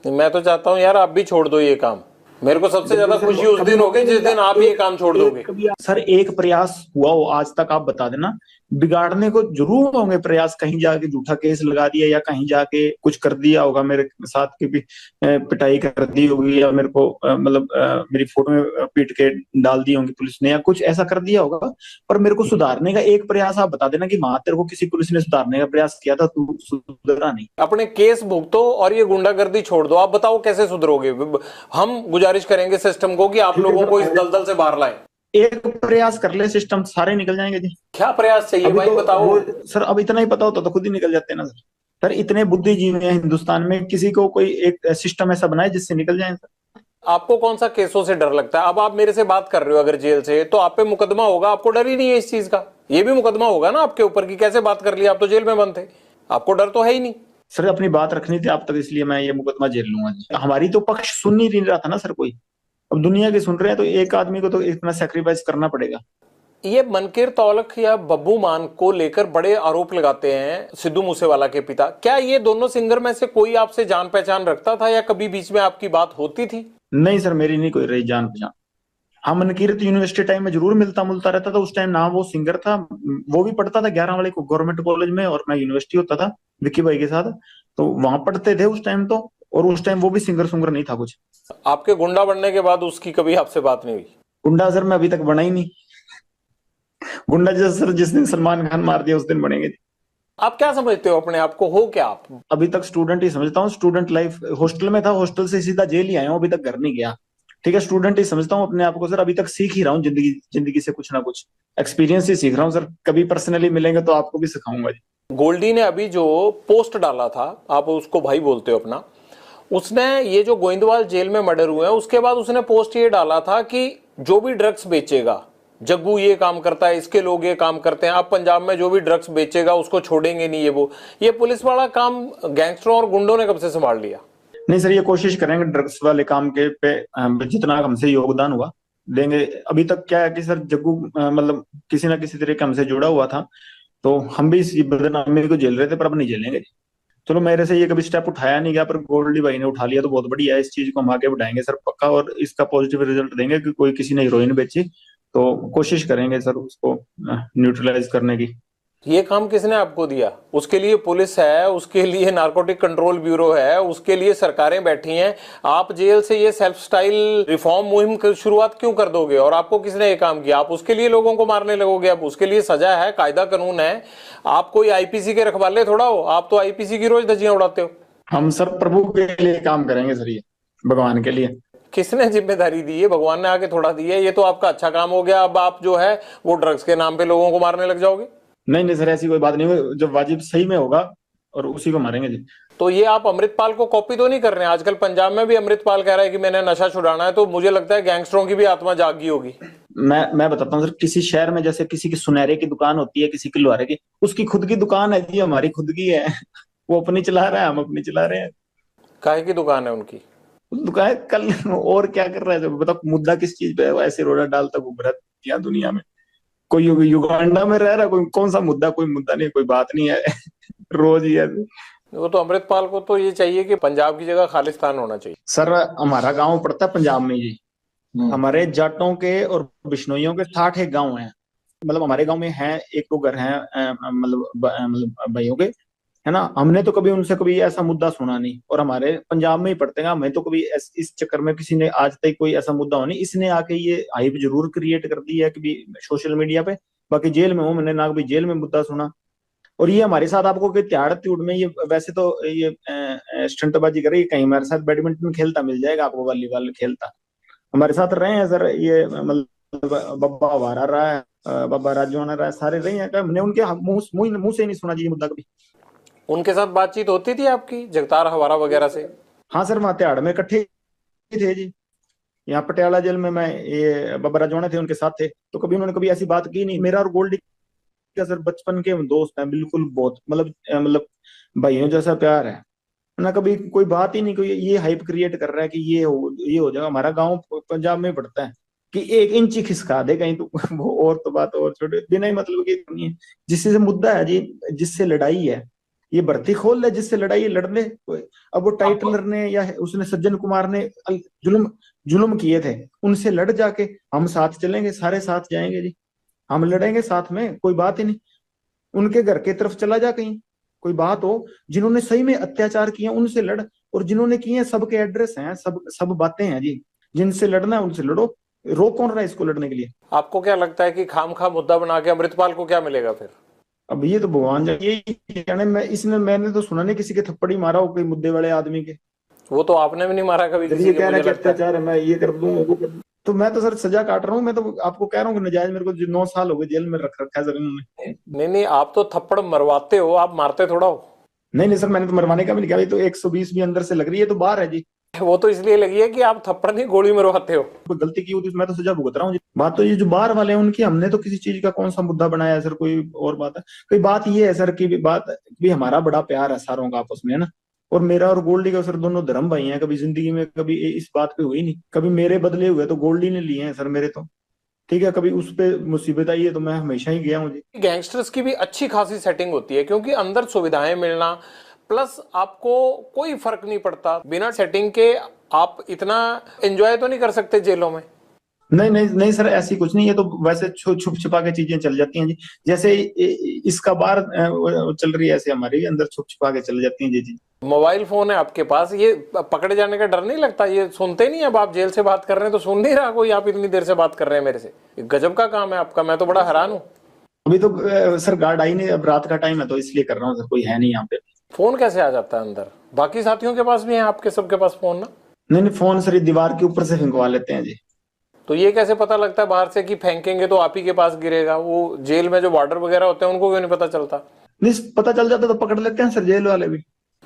मैं तो चाहता हूँ यार आप भी छोड़ दो ये काम। मेरे को सबसे ज्यादा खुशी उस दिन होगी जिस दिन आप ये काम छोड़ दोगे। सर एक प्रयास हुआ हो आज तक आप बता देना, बिगाड़ने को जरूर होंगे प्रयास, कहीं जाके झूठा केस लगा दिया या कहीं जाके कुछ कर दिया होगा, मेरे साथ की भी पिटाई कर दी होगी, या मेरे को मतलब मेरी फोटो में पीट के डाल दी होंगी पुलिस ने, या कुछ ऐसा कर दिया होगा। पर मेरे को सुधारने का एक प्रयास आप बता देना कि वहां तेरे को किसी पुलिस ने सुधारने का प्रयास किया था, तू सुधरा नहीं। अपने केस भुगतो और ये गुंडागर्दी छोड़ दो। आप बताओ कैसे सुधरोगे? हम गुजारिश करेंगे सिस्टम को कि आप लोगों को इस दलदल से बाहर लाएं। एक प्रयास कर ले, सिस्टम सारे निकल जाएंगे जी। क्या प्रयास चाहिए भाई बताओ। सर अब इतना ही पता होता तो खुद ही निकल जाते ना सर। सर इतने बुद्धिजीवी हैं हिंदुस्तान में, किसी को कोई एक सिस्टम ऐसा बनाए जिससे निकल जाए सर। आपको कौन सा केसों से डर लगता है? अब आप मेरे से बात कर रहे हो अगर जेल से, तो आप पे मुकदमा होगा, आपको डर ही नहीं है इस चीज का। ये भी मुकदमा होगा ना आपके ऊपर कि कैसे बात कर लिया, आप तो जेल में बंद थे, आपको डर तो है ही नहीं। सर अपनी बात रखनी थी आप तक, इसलिए मैं ये मुकदमा झेल लूंगा। हमारी तो पक्ष सुन ही नहीं रहा था ना सर कोई, अब दुनिया के सुन रहे हैं तो एक आदमी को तो इतना सेक्रीफाइस करना पड़ेगा। ये मनकीर तौलख या बब्बू मान को लेकर बड़े आरोप लगाते हैं सिद्धू मूसेवाला के पिता। क्या ये दोनों सिंगर में से कोई आपसे जान पहचान रखता था या कभी बीच में आपकी बात होती थी? नहीं सर मेरी नहीं कोई रही जान पहचान। हाँ, मनकीरत यूनिवर्सिटी टाइम में जरूर मिलता मुलता रहता था। उस टाइम ना वो सिंगर था, वो भी पढ़ता था 11 वाले को गवर्नमेंट कॉलेज में, और मैं यूनिवर्सिटी होता था विक्की भाई के साथ, तो वहां पढ़ते थे उस टाइम तो। और उस टाइम वो भी सिंगर सुंगर नहीं था कुछ। आपके गुंडा बनने के बाद उसकी कभी आपसे बात नहीं हुई? गुंडा सर मैं अभी तक बना ही नहीं। गुंडा जैसे सर जिस दिन सलमान खान मार दिया उस दिन बनेंगे। आप क्या समझते हो अपने आप को, हो क्या आप? अभी तक स्टूडेंट ही समझता हूँ। स्टूडेंट लाइफ, हॉस्टल में था, हॉस्टल से सीधा जेल ही आया हूँ, अभी तक घर नहीं गया। ठीक है, स्टूडेंट ही समझता हूँ अपने आप को सर। अभी तक सीख ही रहा हूँ जिंदगी, जिंदगी से कुछ ना कुछ एक्सपीरियंस ही सीख रहा हूँ सर। कभी पर्सनली मिलेंगे तो आपको भी सिखाऊंगा जी। गोल्डी ने अभी जो पोस्ट डाला था, आप उसको भाई बोलते हो अपना, उसने ये जो गोइंदवाल जेल में मर्डर हुए हैं उसके बाद उसने पोस्ट ये डाला था कि जो भी ड्रग्स बेचेगा, जग्गू ये काम करता है, इसके लोग ये काम करते हैं, अब पंजाब में जो भी ड्रग्स बेचेगा उसको छोड़ेंगे नहीं। ये पुलिस वाला काम गैंगस्टरों और गुंडों ने कब से संभाल लिया? नहीं सर, ये कोशिश करेंगे ड्रग्स वाले काम के पे जितना हमसे योगदान हुआ देंगे। अभी तक क्या है कि सर जग्गू मतलब किसी ना किसी तरीके हमसे जुड़ा हुआ था, तो हम भी इस बदनामी को झेल रहे थे, पर अब नहीं झेलेंगे। चलो, मेरे से ये कभी स्टेप उठाया नहीं गया, पर गोल्डी भाई ने उठा लिया तो बहुत बढ़िया है। इस चीज को हम आगे बढ़ाएंगे सर पक्का, और इसका पॉजिटिव रिजल्ट देंगे कि कोई किसी ने हीरोइन बेची तो कोशिश करेंगे सर उसको न्यूट्रलाइज करने की। ये काम किसने आपको दिया? उसके लिए पुलिस है, उसके लिए नारकोटिक कंट्रोल ब्यूरो है, उसके लिए सरकारें बैठी हैं। आप जेल से ये सेल्फ स्टाइल रिफॉर्म मुहिम की शुरुआत क्यों कर दोगे? और आपको किसने ये काम किया? आप उसके लिए लोगों को मारने लगोगे? अब उसके लिए सजा है, कायदा कानून है। आप कोई आईपीसी के रखवाले थोड़ा हो, आप तो आईपीसी की रोज धज्जियां उड़ाते हो। हम सर प्रभु के लिए काम करेंगे सर, ये भगवान के लिए। किसने जिम्मेदारी दी है? भगवान ने आके थोड़ा दी है। ये तो आपका अच्छा काम हो गया। अब आप जो है वो ड्रग्स के नाम पे लोगों को मारने लग जाओगे। नहीं नहीं सर, ऐसी कोई बात नहीं हुई। जब वाजिब सही में होगा और उसी को मारेंगे जी। तो ये आप अमृतपाल को कॉपी तो नहीं कर रहे हैं? आजकल पंजाब में भी अमृतपाल कह रहा है कि मैंने नशा छुड़ाना है, तो मुझे लगता है गैंगस्टरों की भी आत्मा जागी होगी। मैं बताता हूँ सर, किसी शहर में जैसे किसी की सुनहरे की दुकान होती है, किसी की लोहारे की, उसकी खुद की दुकान है जी, हमारी खुद की है। वो अपनी चला रहा है, हम अपनी चला रहे हैं। काहे की दुकान है उनकी? दुकान कल और क्या कर रहा है? बताओ, मुद्दा किस चीज पे है? वो ऐसे रोड़ा डालता घूम रहा है यहाँ दुनिया में। कोई युगांडा में रह रहा, कोई कौन सा मुद्दा? कोई मुद्दा नहीं, कोई बात नहीं है। रोज ही है। वो तो अमृतपाल को तो ये चाहिए कि पंजाब की जगह खालिस्तान होना चाहिए। सर हमारा गांव पड़ता है पंजाब में जी। हमारे जाटों के और बिश्नोइयों के 60 एक गांव हैं। मतलब हमारे गांव में है एक दो घर हैं, मतलब भाइयों के, है ना। हमने तो कभी उनसे कभी ऐसा मुद्दा सुना नहीं, और हमारे पंजाब में ही पड़ते हैं। हमें तो कभी इस चक्कर में किसी ने आज तक कोई ऐसा मुद्दा हो नहीं। इसने आके ये हाइप जरूर क्रिएट कर दी है कभी सोशल मीडिया पे। बाकी जेल में हूँ, मैंने ना कभी जेल में मुद्दा सुना। और ये हमारे साथ आपको कि त्याड़ त्यूड़ में ये वैसे तो ये स्टंटबाजी करे, कहीं हमारे साथ बैडमिंटन खेलता मिल जाएगा आपको, वॉलीबॉल खेलता हमारे साथ रहे हैं सर। ये मतलब बब्बा वारा रहा है, बाबा राजवाना रहा है, सारे रहे हैं। हमने उनके मुंह से नहीं सुना जी ये मुद्दा कभी। उनके साथ बातचीत होती थी आपकी, जगतार हवारा वगैरह से? हाँ सर, वहाँ तिहाड़ में इकट्ठे ही थे जी। यहाँ पटियाला जेल में मैं, ये बाबा राजवाना थे, उनके साथ थे, तो कभी उन्होंने कभी ऐसी बात की नहीं। मेरा और गोल्डी का सर बचपन के दोस्त हैं बिल्कुल, बहुत मतलब भाइयों जैसा प्यार है ना। कभी कोई बात ही नहीं, कोई ये हाइप क्रिएट कर रहा है कि ये हो जाएगा। हमारा गांव पंजाब में पड़ता है कि 1 इंच ही खिसका दे कहीं तो वो और तो बात और छोटे, बिना ही मतलब की नहीं है। जिससे मुद्दा है जी, जिससे लड़ाई है, ये भर्ती खोल ले, जिससे लड़ाई है लड़ ले। अब वो टाइटलर ने या उसने सज्जन कुमार ने जुल्म जुल्म किए थे, उनसे लड़ जाके हम साथ चलेंगे, सारे साथ जाएंगे जी। हम लड़ेंगे साथ में, कोई बात ही नहीं। उनके घर की तरफ चला जा कहीं, कोई बात हो, जिन्होंने सही में अत्याचार किए उनसे लड़। और जिन्होंने किए सबके एड्रेस हैं, सब बातें हैं जी। जिनसे लड़ना है उनसे लड़ो, रोक कौन रहा है इसको लड़ने के लिए? आपको क्या लगता है कि खामखा मुद्दा बना के अमृतपाल को क्या मिलेगा फिर? अब ये तो भगवान जाने, ये जाने। मैंने तो सुना नहीं किसी के थप्पड़ ही मारा हो कोई मुद्दे वाले आदमी के। वो तो आपने भी नहीं मारा कभी किसी ये के, कह रहा है मुझे कि लगता है। अत्याचार है, मैं ये कर दूं वो कर दूं। तो मैं तो सर सजा काट रहा हूँ। मैं तो आपको कह रहा हूँ कि नजायज मेरे को 9 साल हो गए जेल में रख रखा है सर इन्होंने। नहीं नहीं, आप तो थप्पड़ मरवाते हो, आप मारते थोड़ा हो। नहीं नहीं सर, मैंने तो मरवाने का भी नहीं किया। भाई तो 120 भी अंदर से लग रही है, तो बाहर है जी। वो तो इसलिए लगी है कि आप थप्पड़ नहीं गोली मरवाते हो। कोई गलती की होती मैं तो सजा भुगत रहा हूँ जी। बात तो ये जो बाहर वाले हैं उनकी, हमने तो किसी चीज का कौन सा मुद्दा बनाया है सर? कोई और बात है? कोई बात ये है सर की बात भी, हमारा बड़ा प्यार है सारों का आपस में, है ना। और मेरा और गोल्डी का सर दोनों धर्म भाई हैं। कभी जिंदगी में कभी इस बात पे हुई नहीं। कभी मेरे बदले हुए तो गोल्डी ने लिए हैं सर मेरे तो। ठीक है, कभी उस पे मुसीबत आई है तो मैं हमेशा ही गया हूँ जी। गैंगस्टर्स की भी अच्छी खासी सेटिंग होती है, क्योंकि अंदर सुविधाएं मिलना, प्लस आपको कोई फर्क नहीं पड़ता बिना सेटिंग के। आप इतना एंजॉय तो नहीं कर सकते जेलों में? नहीं नहीं नहीं सर, ऐसी कुछ नहीं है, तो वैसे छुप छुपा के चीजें चल जाती हैं जी। जैसे इसका बार वो चल रही है, ऐसे हमारे अंदर छुप छुपा के चल जाती हैं जी जी। मोबाइल फोन है आपके पास, ये पकड़े जाने का डर नहीं लगता? ये सुनते नहीं? अब आप जेल से बात कर रहे हैं तो सुन नहीं रहा कोई? आप इतनी देर से बात कर रहे हैं मेरे से, ये गजब का काम है आपका, मैं तो बड़ा हैरान हूँ। अभी तो सर गार्ड आई नहीं, अब रात का टाइम है तो इसलिए कर रहा हूँ सर, कोई है नहीं यहाँ पे। फोन कैसे आ जाता है अंदर? बाकी साथियों के पास भी है, आपके सबके पास फोन ना? नहीं नहीं, फोन सर ये दीवार के ऊपर से फेंकवा लेते हैं जी। तो ये कैसे पता लगता है बाहर से कि फेंकेंगे तो आप ही के पास गिरेगा? वो जेल में जो वार्डर वगैरह होते हैं उनको क्यों नहीं पता चलता? नहीं, पता चल जाता तो पकड़ लेते हैं सर, जेल वाले भी।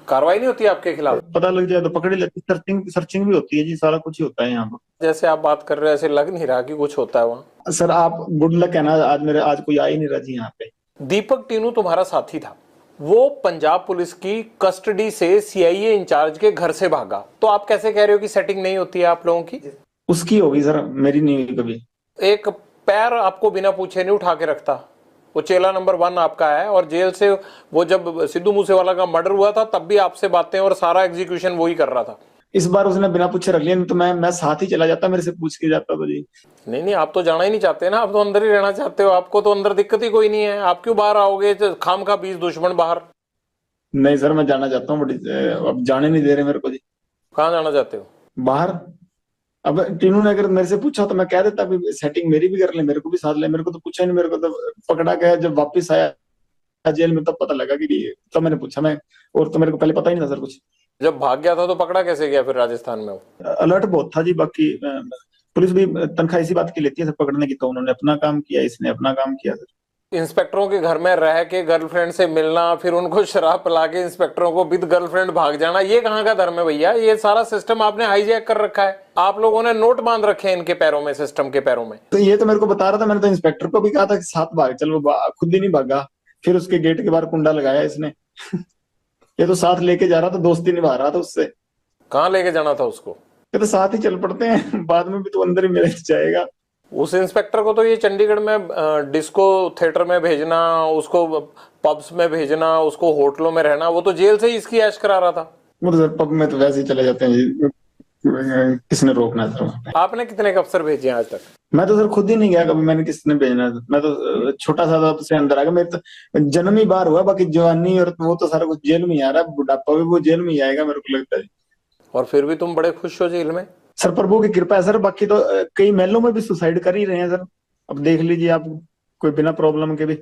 कार्रवाई नहीं होती आपके खिलाफ? पता लग जाए तो पकड़ ही लेते, सर्चिंग सर्चिंग भी होती है जी, सारा कुछ ही होता है यहाँ पर। जैसे आप बात कर रहे हो ऐसे लग नहीं रहा कि कुछ होता है वहाँ। सर आप गुड लक है ना, आज कोई आ ही नहीं रहा जी यहाँ पे। दीपक टीनू तुम्हारा साथी था, वो पंजाब पुलिस की कस्टडी से सीआईए इंचार्ज के घर से भागा, तो आप कैसे कह रहे हो कि सेटिंग नहीं होती है आप लोगों की? उसकी होगी सर, मेरी नहीं हुई कभी। एक पैर आपको बिना पूछे नहीं उठा के रखता। वो चेला नंबर 1 आपका है, और जेल से वो जब सिद्धू मूसेवाला का मर्डर हुआ था तब भी आपसे बातें और सारा एग्जीक्यूशन वही कर रहा था। इस बार उसने बिना पूछे रख लिया, नहीं तो मैं साथ ही चला जाता, मेरे से पूछ के जाता तो जी। नहीं नहीं, आप तो जाना ही नहीं चाहते ना, आप तो अंदर ही रहना चाहते हो, आपको तो अंदर दिक्कत ही कोई नहीं है, आप क्यों बाहर आओगे? खाम का 20 दुश्मन बाहर। नहीं सर, मैं जाना चाहता हूँ बट अब जाने नहीं दे रहे मेरे को जी। कहाँ जाना चाहते हो? बाहर। अब टीनू ने अगर मेरे से पूछा तो मैं कह देता भी सेटिंग मेरी भी कर ले, मेरे को भी साथ ले, मेरे को तो पूछा नहीं, मेरे को तो पकड़ा गया जब वापस आया जेल में तब पता लगा कि तब मैंने पूछा मैं, और तो मेरे को पहले पता ही नहीं था सर कुछ। जब भाग गया था तो पकड़ा कैसे गया फिर राजस्थान में वो? अलर्ट बहुत था जी, बाकी पुलिस भी तनख्वाह इसी बात की लेती है सर पकड़ने की, तो उन्होंने अपना काम किया, इसने अपना काम किया सर। इंस्पेक्टरों के घर में रह के गर्लफ्रेंड से मिलना, फिर उनको शराब पिला के इंस्पेक्टरों को विद गर्लफ्रेंड भाग जाना, ये कहाँ का धर्म है भैया? ये सारा सिस्टम आपने हाईजैक कर रखा है, आप लोगों ने नोट बांध रखे हैं इनके पैरों में, सिस्टम के पैरों में। तो ये तो मेरे को बता रहा था, मैंने तो इंस्पेक्टर को भी कहा था कि साथ भाग चल, वो खुद ही नहीं भागा, फिर उसके गेट के बाहर कुंडा लगाया इसने। ये तो साथ लेके जा रहा था, दोस्ती निभा रहा था उससे। कहाँ लेके जाना था उसको? ये तो साथ ही चल पड़ते हैं, बाद में भी तो अंदर ही मिल जाएगा। उस इंस्पेक्टर को तो ये चंडीगढ़ में डिस्को थिएटर में भेजना, उसको पब्स में भेजना, उसको होटलों में रहना, वो तो जेल से ही इसकी ऐश करा रहा था। वो तो सर पब में तो वैसे ही चले जाते हैं जी, किसने रोकना है सर? आपने कितने अफसर भेजे हैं आज तक? मैं तो सर खुद ही नहीं गया कभी, मैंने किसने भेजना है? मैं तो छोटा सा था से अंदर आ गया, मेरे तो जन्म ही बाहर हुआ, बाकी जवानी और वो तो सारा कुछ जेल में ही आ रहा है, बुढ़ापा भी वो जेल में ही आएगा मेरे को लगता है। और फिर भी तुम बड़े खुश हो जेल में? सर प्रभु की कृपा है सर, बाकी तो कई महलों में भी सुसाइड कर ही रहे हैं सर, अब देख लीजिए आप, कोई बिना प्रॉब्लम के भी।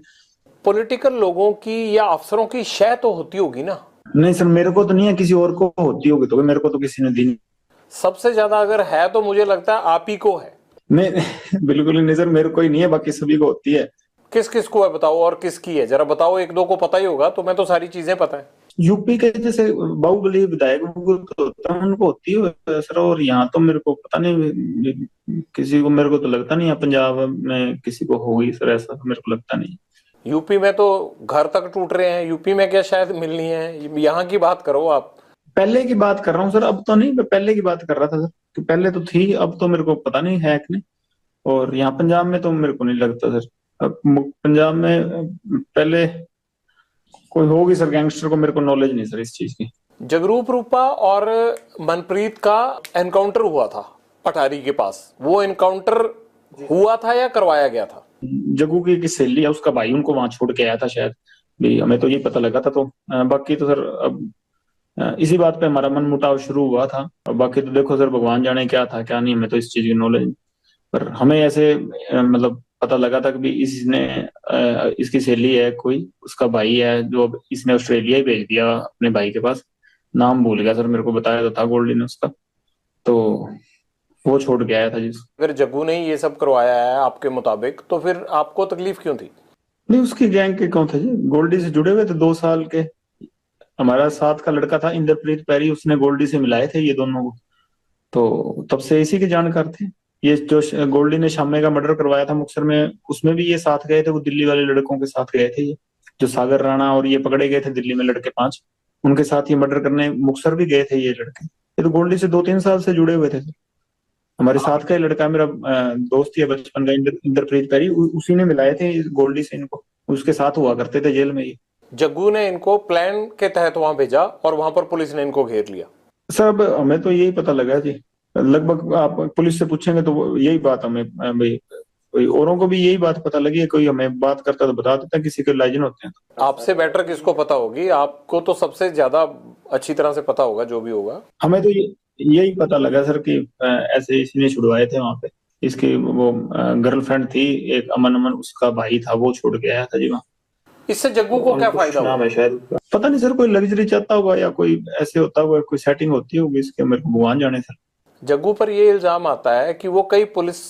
पॉलिटिकल लोगों की या अफसरों की शय तो होती होगी ना? नहीं सर, मेरे को तो नहीं है, किसी और को होती होगी तो, मेरे को तो किसी ने दी नहीं। सबसे ज्यादा अगर है तो मुझे लगता है आप ही को है। नहीं बिल्कुल नहीं सर, मेरे को ही नहीं है, बाकी सभी को होती है। किस किस को है बताओ, और किसकी है जरा बताओ, एक दो को पता ही होगा, तो मैं तो सारी चीजें पता है। यूपी के जैसे बाहुबली विधायक तो होता है, उनको होती है सर, और यहाँ तो मेरे को पता नहीं किसी को, मेरे को तो लगता नहीं है पंजाब में किसी को होगी सर, ऐसा तो मेरे को लगता नहीं। यूपी में तो घर तक टूट रहे हैं, यूपी में क्या शायद मिलनी है? यहाँ की बात करो आप। पहले की बात कर रहा हूँ सर, अब तो नहीं, मैं पहले की बात कर रहा था सर, कि पहले तो थी, अब तो मेरे को पता नहीं है कि नहीं। और यहाँ पंजाब में तो मेरे को नहीं लगता सर, अब पंजाब में पहले कोई होगी सर गैंगस्टर को, मेरे को नॉलेज नहीं सर इस चीज की। जगरूप रूपा और मनप्रीत का एनकाउंटर हुआ था अटारी के पास, वो एनकाउंटर हुआ था या करवाया गया था? जग्गू की सहेली है, उसका भाई उनको वहां छोड़ के आया था शायद भी, हमें तो ये पता लगा था, तो बाकी तो सर अब इसी बात पे हमारा मन मुटाव शुरू हुआ था, और बाकी तो देखो सर भगवान जाने क्या था क्या नहीं, हमें तो इस चीज की नॉलेज, पर हमें ऐसे मतलब पता लगा था कि भी इसने इसकी सहेली है कोई, उसका भाई है जो अब इसने ऑस्ट्रेलिया ही भेज दिया अपने भाई के पास, नाम भूल गया सर, मेरे को बताया तो था गोल्डी ने उसका, तो वो छोड़ के आया था जी। अगर जग्गू ने ये सब करवाया है आपके मुताबिक, तो फिर आपको तकलीफ क्यों थी? नहीं, उसकी गैंग के कौन थे जी, गोल्डी से जुड़े हुए थे 2 साल के, हमारा साथ का लड़का था इंद्रप्रीत पैरी, उसने गोल्डी से मिलाए थे ये दोनों को, तो तब से इसी के जानकार थे। ये जो गोल्डी ने शामे का मर्डर करवाया था मुक्तसर में, उसमें भी ये साथ गए थे, वो दिल्ली वाले लड़कों के साथ गए थे, ये जो सागर राणा और ये पकड़े गए थे दिल्ली में लड़के 5, उनके साथ ये मर्डर करने मुक्तसर भी गए थे ये लड़के। ये तो गोल्डी से 2-3 साल से जुड़े हुए थे। हमारे साथ का लड़का मेरा दोस्त ही है बचपन का, इंद्रप्रीत पैरी, उसी ने मिलाए थे गोल्डी से इनको, उसके साथ हुआ करते थे जेल में ये। जग्गू ने इनको प्लान के तहत वहां भेजा और वहां पर पुलिस ने इनको घेर लिया? सर अब हमें तो यही पता लगा जी, लगभग आप पुलिस से पूछेंगे तो यही बात हमें भाई, कोई औरों को भी यही बात पता लगी है, कोई हमें बात करता तो बता देता, किसी के लाइजन होते हैं। आपसे बेटर किसको पता होगी? आपको तो सबसे ज्यादा अच्छी तरह से पता होगा जो भी होगा। हमें तो यही पता लगा सर कि ऐसे इसने छुड़वाए थे वहां पे। इसकी वो गर्लफ्रेंड थी एक, अमन अमन उसका भाई था, वो छोड़ के आया था जी वहाँ। इससे जग्गू को क्या फायदा नाम हुआ? है शायद उसका, पता नहीं सर, कोई लग्जरी चाहता होगा या कोई ऐसे होता होगा, कोई सेटिंग होती होगी इसके, मेरे को भगवान जाने सर। जग्गू पर ये इल्जाम आता है कि वो कई पुलिस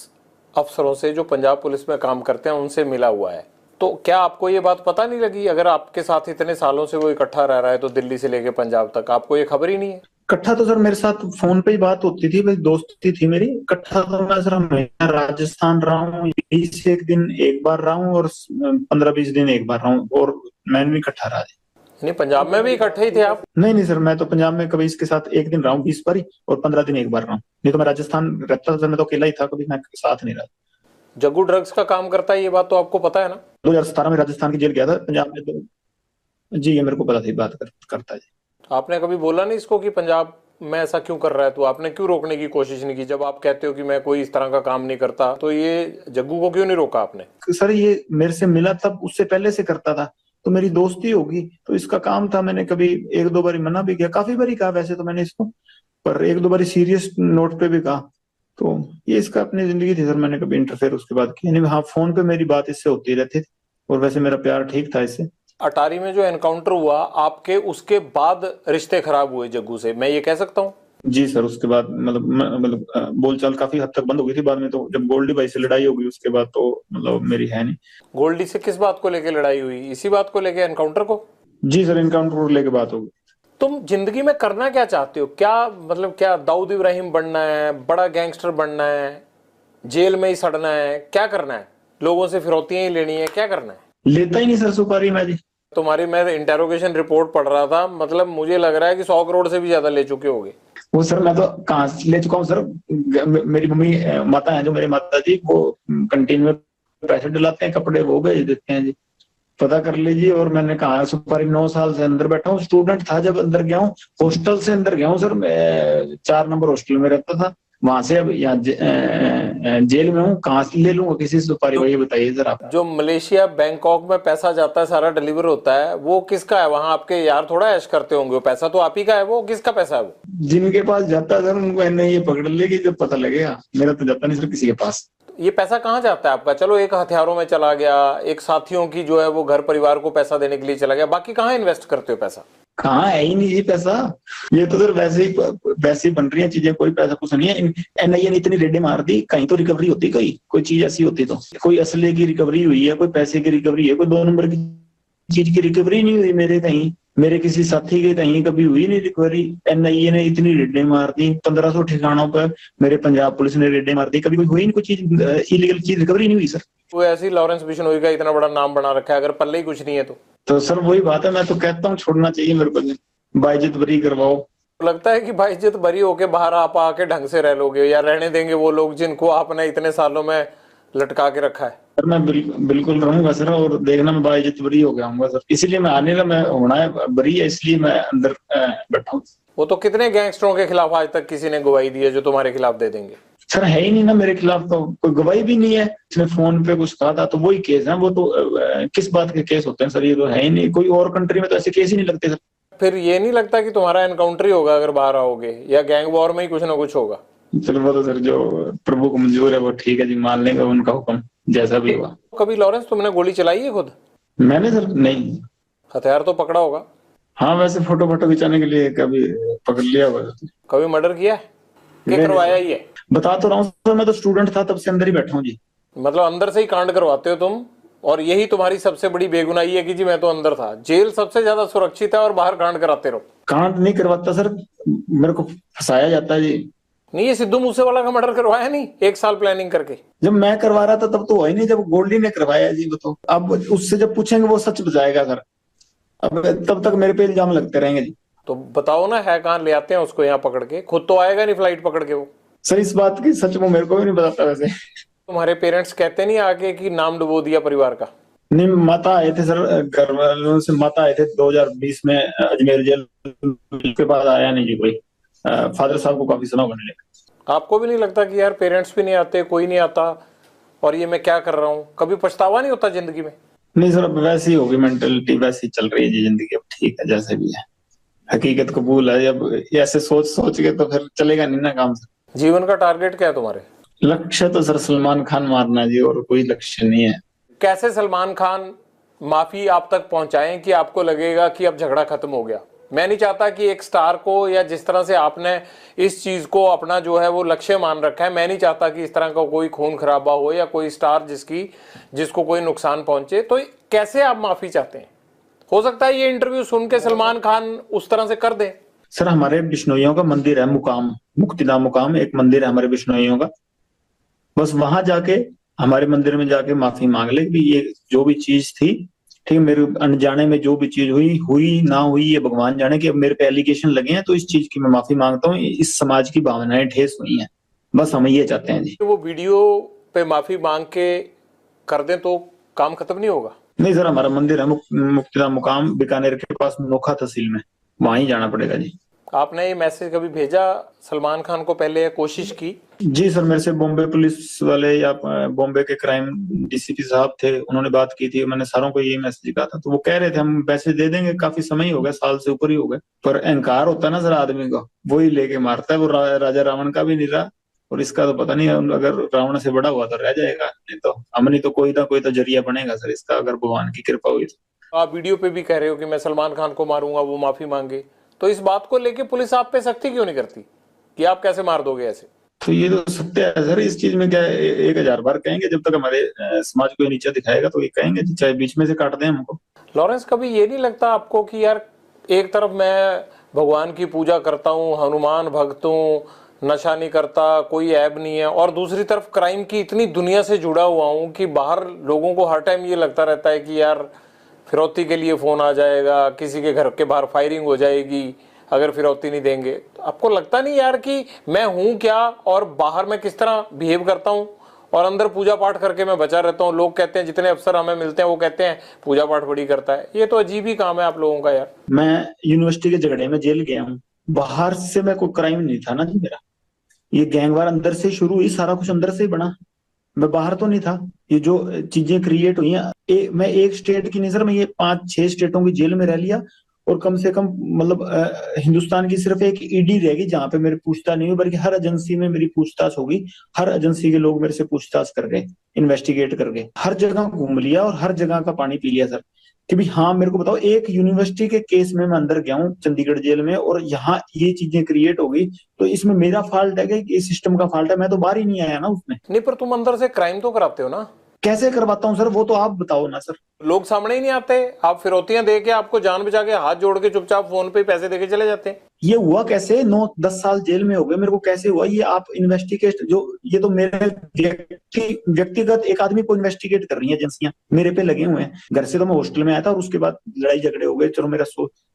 अफसरों से जो पंजाब पुलिस में काम करते हैं उनसे मिला हुआ है। तो क्या आपको ये बात पता नहीं लगी? अगर आपके साथ इतने सालों से वो इकट्ठा रह रहा है तो दिल्ली से लेके पंजाब तक, आपको ये खबर ही नहीं है? इकट्ठा तो सर मेरे साथ फोन पे ही बात होती थी, भाई दोस्ती थी मेरी। इकट्ठा तो मैं सर हमेशा राजस्थान रहा हूँ, यही से एक दिन एक बार रहा हूँ, और 15-20 दिन एक बार रहा हूँ, और मैंने भी इकट्ठा रहा। नहीं, पंजाब में भी इकट्ठे ही थे आप? नहीं नहीं सर, मैं तो पंजाब में कभी इसके साथ एक दिन रहा हूँ 20 बार ही, और 15 दिन एक बार रहा हूँ। नहीं तो मैं राजस्थान रहता था, मैं तो अकेला ही था, कभी मैं साथ नहीं रहा। जग्गू ड्रग्स का काम करता है, ये बात तो आपको पता है ना? 2017 में राजस्थान की जेल गया था, पंजाब में तो जी ये मेरे को पता थी, बात करता है। आपने कभी बोला नहीं इसको कि पंजाब में ऐसा क्यों कर रहा है? तो आपने क्यों रोकने की कोशिश नहीं की? जब आप कहते हो कि मैं कोई इस तरह का काम नहीं करता, तो ये जग्गू को क्यों नहीं रोका आपने? सर ये मेरे से मिला तब, उससे पहले से करता था, तो मेरी दोस्ती होगी, तो इसका काम था। मैंने कभी 1-2 बार मना भी किया, काफी बार कहा वैसे तो मैंने इसको, पर 1-2 बार सीरियस नोट पे भी कहा। तो ये इसका अपनी जिंदगी थी सर, मैंने कभी इंटरफेयर उसके बाद किया नहीं। हाँ, फोन पे मेरी बात इससे होती रहती थी, और वैसे मेरा प्यार ठीक था इससे। अटारी में जो एनकाउंटर हुआ आपके, उसके बाद रिश्ते खराब हुए जग्गू से, मैं ये कह सकता हूँ? जी सर, उसके बाद मतलब बोलचाल काफी हद तक बंद हो गई थी। बाद में तो जब गोल्डी भाई से लड़ाई हो गई उसके बाद तो मतलब मेरी है नहीं। गोल्डी से किस बात को लेके लड़ाई हुई? इसी बात को लेके, एनकाउंटर को? जी सर, इनकाउंटर को लेके बात हो गई। तुम जिंदगी में करना क्या चाहते हो? क्या मतलब, क्या दाऊद इब्राहिम बनना है, बड़ा गैंगस्टर बनना है, जेल में ही सड़ना है, क्या करना है? लोगों से फिरौतियां ही लेनी है, क्या करना है? लेता ही नहीं सर सुपारी मैं जी। तुम्हारी मैं इंटेरोगेशन रिपोर्ट पढ़ रहा था, मतलब मुझे लग रहा है कि 100 करोड़ से भी ज्यादा ले चुके होगे। वो सर मैं तो कहाँ से ले चुका हूँ सर। मेरी मम्मी माता है जो, मेरी माता जी, वो कंटेनर पैसे डलाते हैं, कपड़े वो भेज देते हैं जी, पता कर लीजिए। और मैंने कहा सुपारी 9 साल से अंदर बैठा हूँ, स्टूडेंट था जब अंदर गया हूँ, हॉस्टल से अंदर गया हूँ सर, मैं 4 नंबर हॉस्टल में रहता था, वहां से अब यहाँ जेल में हूँ, कहाँ से ले लूंगा किसी से सुपारी, भाई ये बताइए सर आप। जो मलेशिया बैंकॉक में पैसा जाता है, सारा डिलीवर होता है, वो किसका है? वहां आपके यार थोड़ा ऐश करते होंगे, वो पैसा तो आप ही का है। वो किसका पैसा है? वो जिनके पास जाता है सर उनको ये पकड़ लेगी जब पता लगेगा, मेरा तो जाता नहीं सर किसी के पास। ये पैसा कहाँ जाता है आपका? चलो, एक हथियारों में चला गया, एक साथियों की जो है वो घर परिवार को पैसा देने के लिए चला गया, बाकी कहाँ इन्वेस्ट करते हो पैसा? कहाँ है ही नहीं जी पैसा। ये तो सर वैसे ही बन रही है चीजें, कोई पैसा कुछ नहीं है। एनआईए ने इतनी रेडें मार दी, कहीं तो रिकवरी होती, कोई चीज ऐसी होती तो, कोई असले की रिकवरी हुई है, कोई पैसे की रिकवरी है, कोई 2 नंबर की चीज की रिकवरी नहीं हुई मेरे कहीं, मेरे किसी साथी के कहीं कभी हुई नहीं रिकवरी। एनआईए ने इतनी रेडें मार दी, 1500 ठिकानों पर मेरे पंजाब पुलिस ने रेडें मार दी, कभी कोई हुई नहीं कोई चीज, इलीगल चीज रिकवरी नहीं हुई सर। वो ऐसी लॉरेंस बिश्नोई का इतना बड़ा नाम बना रखा है, अगर पल्ले ही कुछ नहीं है तो सर वही बात है, मैं तो कहता हूँ छोड़ना चाहिए मेरे को, बाइज्जत बरी करवाओ। लगता है कि बाइज्जत बरी होके बाहर आप आके ढंग से रह लोगे, या रहने देंगे वो लोग जिनको आपने इतने सालों में लटका के रखा है? सर मैं बिल्कुल रहूंगा सर, और देखना मैं बाइज्जत बरी हो गया हूँ सर, इसलिए मैं आने मैं होना है बरी है, इसलिए मैं अंदर बैठा हूँ। वो तो कितने गैंगस्टरों के खिलाफ आज तक किसी ने गवाही दी है जो तुम्हारे खिलाफ दे देंगे? सर है ही नहीं ना मेरे खिलाफ, तो कोई गवाही भी नहीं है। इसने फोन पे कुछ कहा था तो वही केस है, वो तो किस बात के केस होते हैं सर, ये तो है ही नहीं। कोई और कंट्री में तो ऐसे केस ही नहीं लगते सर। फिर ये नहीं लगता कि तुम्हारा एनकाउंटर ही होगा अगर बाहर आओगे, या गैंग वॉर में ही कुछ ना कुछ होगा? चलो वो तो सर जो प्रभु को मंजूर है वो ठीक है जी, मान लेंगे उनका हुक्म जैसा भी होगा। कभी लॉरेंस तुमने गोली चलाई है खुद? मैंने सर नहीं। हथियार तो पकड़ा होगा? हाँ वैसे फोटो खिंचाने के लिए कभी पकड़ लिया हुआ। कभी मर्डर किया है कि करवाया ही है? बता तो रहा हूँ सर, मैं तो स्टूडेंट था तब से अंदर ही बैठा हूँ जी। मतलब अंदर से ही कांड करवाते हो तुम, और यही तुम्हारी सबसे बड़ी बेगुनाही है कि जी मैं तो अंदर था। जेल सबसे ज्यादा सुरक्षित है और बाहर कांड कराते रहो। कांड नहीं करवाता सर, मेरे को फंसाया जाता है जी। नहीं, ये सिद्धू मूसेवाला का मर्डर करवाया नहीं 1 साल प्लानिंग करके? जब मैं करवा रहा था तब तो हुआ ही नहीं, जब गोल्डी ने करवाया जी वो तो। अब उससे जब पूछेंगे वो सच बताएगा सर, अब तब तक मेरे पे इल्जाम लगते रहेंगे जी। तो बताओ ना, है कहाँ? ले आते हैं उसको यहाँ पकड़ के, खुद तो आएगा नहीं फ्लाइट पकड़ के वो। सर इस बात की सच वो मेरे को भी नहीं बताता वैसे। तुम्हारे पेरेंट्स कहते नहीं आके कि नाम डुबो दिया परिवार का? नहीं, माता आए थे सर, घर वालों से माता आए थे 2020 में अजमेर जेल के बाद आया नहीं जी कोई। फादर साहब को काफी समय होने लगा। आपको भी नहीं लगता कि यार पेरेंट्स भी नहीं आते, कोई नहीं आता और ये मैं क्या कर रहा हूँ? कभी पछतावा नहीं होता जिंदगी में? नहीं सर, अब वैसी होगी मेंटेलिटी, वैसी चल रही है जी जिंदगी। अब ठीक है जैसे भी है, हकीकत कबूल है। अब ऐसे सोच सोच के तो फिर चलेगा नहीं ना काम सर। जीवन का टारगेट क्या है तुम्हारे? लक्ष्य तो सर सलमान खान मारना जी, और कोई लक्ष्य नहीं है। कैसे सलमान खान माफी आप तक पहुंचाएं कि आपको लगेगा कि अब झगड़ा खत्म हो गया? मैं नहीं चाहता कि एक स्टार को, या जिस तरह से आपने इस चीज को अपना जो है वो लक्ष्य मान रखा है, मैं नहीं चाहता कि इस तरह का कोई खून खराबा हो या कोई स्टार जिसको कोई नुकसान पहुंचे। तो कैसे आप माफी चाहते हैं? हो सकता है ये इंटरव्यू सुन के सलमान खान उस तरह से कर दे। सर हमारे बिश्नोइयों का मंदिर है मुकाम, मुक्तिधाम मुकाम एक मंदिर है हमारे बिश्नोइयों का। बस वहां जाके, हमारे मंदिर में जाके माफी मांग ले कि ये जो भी चीज थी, ठीक, मेरे अनजाने में जो भी चीज हुई हुई ना हुई, ये भगवान जाने कि अब मेरे पे एलिगेशन लगे हैं, तो इस चीज की मैं माफी मांगता हूँ। इस समाज की भावनाएं ठेस हुई हैं, बस हम ये चाहते हैं जी। वो वीडियो पे माफी मांग के कर दें तो काम खत्म नहीं होगा? नहीं सर, हमारा मंदिर है मुक्तिधाम मुकाम, बीकानेर के पास नोखा तहसील में, वहां ही जाना पड़ेगा जी। आपने ये मैसेज कभी भेजा सलमान खान को पहले, या कोशिश की? जी सर, मेरे से बॉम्बे पुलिस वाले या बॉम्बे के क्राइम डीसीपी साहब थे, उन्होंने बात की थी। मैंने सारों को यही मैसेज कहा था, तो वो कह रहे थे हम पैसे दे देंगे। काफी समय ही हो गया, साल से ऊपर ही हो गए। पर अहंकार होता है ना सर आदमी का, वही लेके मारता है। वो राजा रावण का भी नहीं रहा, और इसका तो पता नहीं, अगर रावण से बड़ा हुआ तो रह जाएगा, नहीं तो हम नहीं तो कोई ना कोई तो जरिया बनेगा सर इसका, अगर भगवान की कृपा हुई तो। आप वीडियो पे भी कह रहे हो कि मैं सलमान खान को मारूंगा, वो माफी मांगे, तो इस बात को लेके पुलिस आप पे सख्ती क्यों नहीं करती कि आप कैसे मार दोगे ऐसे? तो ये तो सत्य है सर, इस चीज में क्या है, 1000 बार कहेंगे, जब तक हमारे समाज को नीचा दिखाएगा तो ये कहेंगे, चाहे बीच में से काट दें हमको। लॉरेंस, कभी ये नहीं लगता आपको कि यार एक तरफ मैं भगवान की पूजा करता हूँ, हनुमान भक्त हूँ, नशा नहीं करता, कोई ऐब नहीं है, और दूसरी तरफ क्राइम की इतनी दुनिया से जुड़ा हुआ हूँ कि बाहर लोगों को हर टाइम ये लगता रहता है कि यार फिरौती के लिए फोन आ जाएगा, किसी के घर के बाहर फायरिंग हो जाएगी अगर फिरौती नहीं देंगे। तो आपको लगता नहीं यार कि मैं हूं क्या और बाहर मैं किस तरह बिहेव करता हूं, और अंदर पूजा पाठ करके मैं बचा रहता हूं? लोग कहते हैं, जितने अफसर हमें मिलते हैं वो कहते हैं पूजा पाठ बड़ी करता है। ये तो अजीब ही काम है आप लोगों का यार। मैं यूनिवर्सिटी के झगड़े में जेल गया हूँ, बाहर से मैं कोई क्राइम नहीं था ना जी मेरा। ये गैंगवार अंदर से शुरू हुई, सारा कुछ अंदर से ही बना, मैं बाहर तो नहीं था। ये जो चीजें क्रिएट हुई हैं, मैं एक स्टेट की नहीं सर, मैं ये 5-6 स्टेटों की जेल में रह लिया। और कम से कम मतलब हिंदुस्तान की सिर्फ एक ईडी रहेगी जहां पे मेरी पूछताछ नहीं हुई, बल्कि हर एजेंसी में मेरी पूछताछ होगी। हर एजेंसी के लोग मेरे से पूछताछ कर गए, इन्वेस्टिगेट कर गए, हर जगह घूम लिया और हर जगह का पानी पी लिया सर। कि भाई हाँ, मेरे को बताओ, एक यूनिवर्सिटी के केस में मैं अंदर गया हूँ चंडीगढ़ जेल में, और यहाँ ये चीजें क्रिएट हो गई, तो इसमें मेरा फॉल्ट है कि सिस्टम का फॉल्ट है? मैं तो बाहर ही नहीं आया ना उसमें। नहीं, पर तुम अंदर से क्राइम तो कराते हो ना? कैसे करवाता हूँ सर, वो तो आप बताओ ना सर। लोग सामने ही नहीं आते, आप फिरौतियां दे के, आपको जान बचा के, हाथ जोड़ के चुपचाप फोन पे पैसे देके चले जाते हैं। ये हुआ कैसे? 9-10 साल जेल में हो गए, मेरे को कैसे हुआ ये? आप इन्वेस्टिगेट, जो ये तो मेरे व्यक्तिगत एक आदमी को इन्वेस्टिगेट कर रही है एजेंसियां, मेरे पे लगे हुए हैं। घर से तो मैं हॉस्टल में आया था, और उसके बाद लड़ाई झगड़े हो गए। चलो मेरा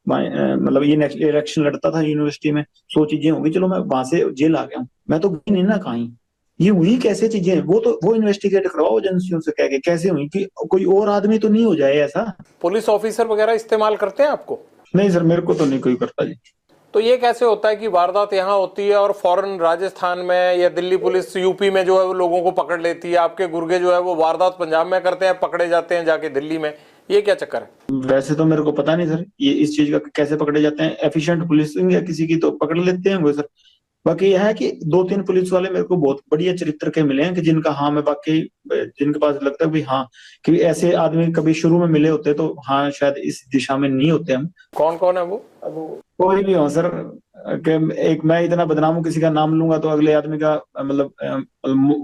मतलब ये इलेक्शन लड़ता था यूनिवर्सिटी में, 100 चीजें हो गई, चलो मैं वहां से जेल आ गया हूँ। मैं तो गई नहीं ना कहीं। ये हुई कैसे चीजें? वो इन्वेस्टिगेट करवाओ एजेंसियों से कह के, कैसे हुई? कि कोई और आदमी तो नहीं हो जाए ऐसा। पुलिस ऑफिसर वगैरह इस्तेमाल करते हैं आपको? नहीं सर, मेरे को तो नहीं कोई करता जी। तो ये कैसे होता है कि वारदात यहाँ होती है और फौरन राजस्थान में या दिल्ली पुलिस यूपी में जो है वो लोगों को पकड़ लेती है, आपके गुर्गे जो है वो वारदात पंजाब में करते हैं, पकड़े जाते हैं जाके दिल्ली में? ये क्या चक्कर है? वैसे तो मेरे को पता नहीं सर, ये इस चीज का कैसे पकड़े जाते हैं। एफिशिएंट पुलिसिंग या किसी की तो पकड़ लेते हैं वो सर। बाकी यह है कि 2-3 पुलिस वाले मेरे को बहुत बढ़िया चरित्र के मिले हैं, कि जिनका हाँ मैं बाकी, जिनके पास लगता है भी हाँ कि ऐसे आदमी कभी शुरू में मिले होते तो हाँ शायद इस दिशा में नहीं होते हम। कौन कौन है वो? कोई भी हो सर, कि एक मैं इतना बदनाम हूँ, किसी का नाम लूंगा तो अगले आदमी का मतलब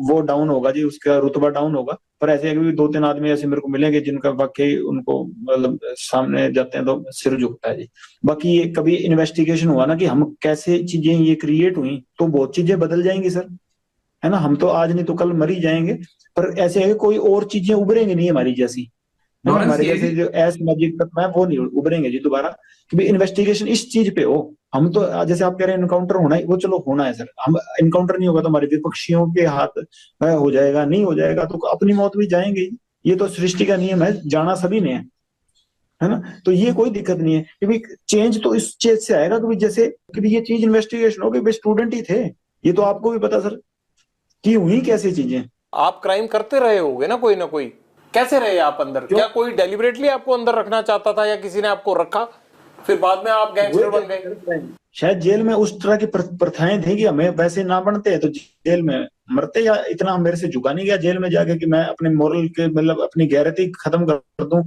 वो डाउन होगा जी, उसका रुतबा डाउन होगा। पर ऐसे भी 2-3 आदमी ऐसे मेरे को मिलेंगे जिनका वाकई उनको मतलब सामने जाते हैं तो सिर झुकता है जी। बाकी ये कभी इन्वेस्टिगेशन हुआ ना कि हम कैसे चीजें ये क्रिएट हुई, तो बहुत चीजें बदल जाएंगी सर, है ना। हम तो आज नहीं तो कल मर ही जाएंगे, पर ऐसे है कि कोई और चीजें उभरेंगी नहीं हमारी जैसी, हमारे जैसे जो असामाजिक तत्व है वो नहीं उभरेंगे जी दोबारा। कि भाई इन्वेस्टिगेशन इस चीज पे हो। हम तो जैसे आप कह रहे हैं इनकाउंटर होना है, वो चलो होना है सर। हम इनकाउंटर नहीं होगा तो हमारे विपक्षियों के हाथ हो जाएगा, नहीं हो जाएगा तो अपनी मौत भी जाएंगे। ये तो सृष्टि का नियम है, जाना सभी ने है ना। तो ये कोई दिक्कत नहीं है कि भाई चेंज तो इस चीज से आएगा कि जैसे कि ये चीज इन्वेस्टिगेशन हो कि भाई स्टूडेंट ही थे, ये तो आपको भी पता सर कि हुई कैसी चीजें। आप क्राइम करते रहे होगे ना कोई, कैसे रहे आप अंदर? क्या कोई डेलिबरेटली आपको अंदर रखना चाहता था या किसी ने आपको रखा, फिर बाद में आप गैंगस्टर बन गए? शायद जेल में उस तरह की प्रथाएं थी कि हमें वैसे ना बनते तो जेल में मरते, या इतना मेरे से झुका नहीं गया जेल में जाके कि मैं अपने मोरल के मतलब अपनी गैरती खत्म कर दूं।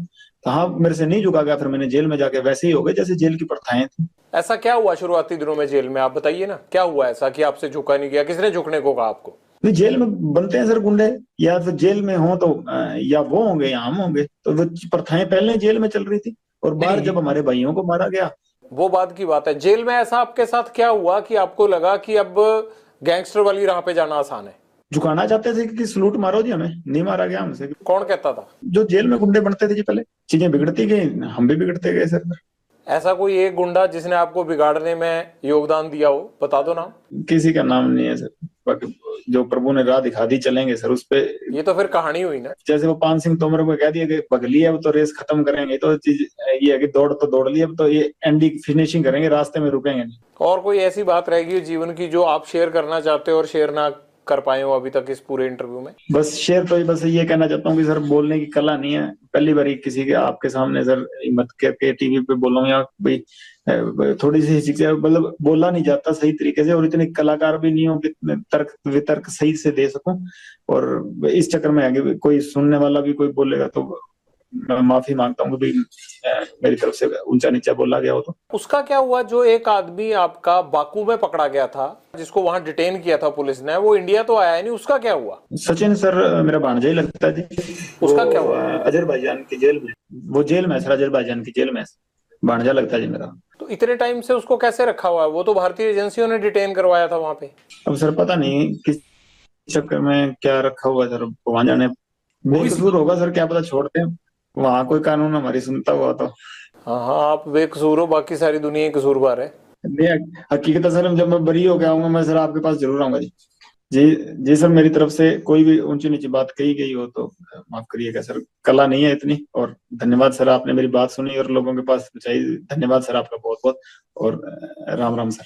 कहाँ मेरे से नहीं झुका गया, फिर मैंने जेल में जाके वैसे ही हो गए जैसे जेल की प्रथाएं थी। ऐसा क्या हुआ शुरुआती दिनों में जेल में, आप बताइए ना, क्या हुआ ऐसा कि आपसे झुका नहीं गया? किसने झुकने को कहा आपको? नहीं, जेल में बनते हैं सर गुंडे, या फिर जेल में हो तो या वो होंगे या हम होंगे, तो वो प्रथाएं पहले जेल में चल रही थी। और बाहर जब हमारे भाइयों को मारा गया, वो बात की बात है। जेल में ऐसा आपके साथ क्या हुआ कि आपको लगा कि अब गैंगस्टर वाली राह पे जाना आसान है? झुकाना चाहते थे कि सलूट मारो जी, हमें नहीं मारा गया हमसे। कौन कहता था? जो जेल में गुंडे बनते थे जी, पहले चीजें बिगड़ती गई, हम भी बिगड़ते गए सर। ऐसा कोई एक गुंडा जिसने आपको बिगाड़ने में योगदान दिया हो, बता दो नाम। किसी का नाम नहीं है सर, बाकी जो प्रभु ने राह दिखा दी चलेंगे सर उस पे। ये तो फिर कहानी हुई ना। जैसे वो पान सिंह तोमर को कह दिया कि भगली है, अब तो रेस खत्म करेंगे, तो चीज ये है कि दौड़ तो दौड़ ली, अब तो ये एंडिंग फिनिशिंग करेंगे, रास्ते में रुकेंगे नहीं। और कोई ऐसी बात रहेगी जीवन की जो आप शेयर करना चाहते हो और शेयर ना कर पाए हो अभी तक इस पूरे इंटरव्यू में? बस शेयर तो बस ये कहना चाहता हूँ कि सर बोलने की कला नहीं है, पहली बार किसी के आपके सामने सर हिम्मत करके टीवी पे बोलूँ, या भाई थोड़ी सी शिक्षा, मतलब बोला नहीं जाता सही तरीके से, और इतने कलाकार भी नहीं हो कि तर्क वितर्क सही से दे सकूं। और इस चक्कर में आगे कोई सुनने वाला भी कोई बोलेगा तो मैं माफी मांगता हूँ कि मेरी तरफ से ऊंचा नीचा बोला गया हो तो। उसका क्या हुआ जो एक आदमी आपका बाकू में पकड़ा गया था, जिसको वहां डिटेन किया था पुलिस ने, वो इंडिया तो आया नहीं, उसका क्या हुआ? सचिन सर मेरा भांजा ही लगता है जी। उसका क्या हुआ? अजरबैजान की जेल में, वो जेल में सर, अजरबैजान की जेल में भांजा लगता है जी मेरा। तो इतने टाइम से उसको कैसे रखा हुआ है? वो तो भारतीय एजेंसियों ने डिटेन करवाया था वहां पे। अब सर पता नहीं किस चक्कर में क्या रखा हुआ है सर, वहां जाने, बेकसूर होगा सर, क्या पता छोड़ते हैं, वहां कोई कानून हमारी सुनता हुआ तो। हाँ हाँ, आप बेकसूर हो, बाकी सारी दुनिया ही कसूरवार है। नहीं, हकीकत है सर, जब मैं बरी हो गया हूँ मैं सर आपके पास जरूर आऊंगा जी। जी जी सर, मेरी तरफ से कोई भी ऊंची नीची बात कही गई हो तो माफ करिएगा सर, कला नहीं है इतनी। और धन्यवाद सर, आपने मेरी बात सुनी और लोगों के पास पहुंचाई, धन्यवाद सर आपका बहुत बहुत। और राम राम सर।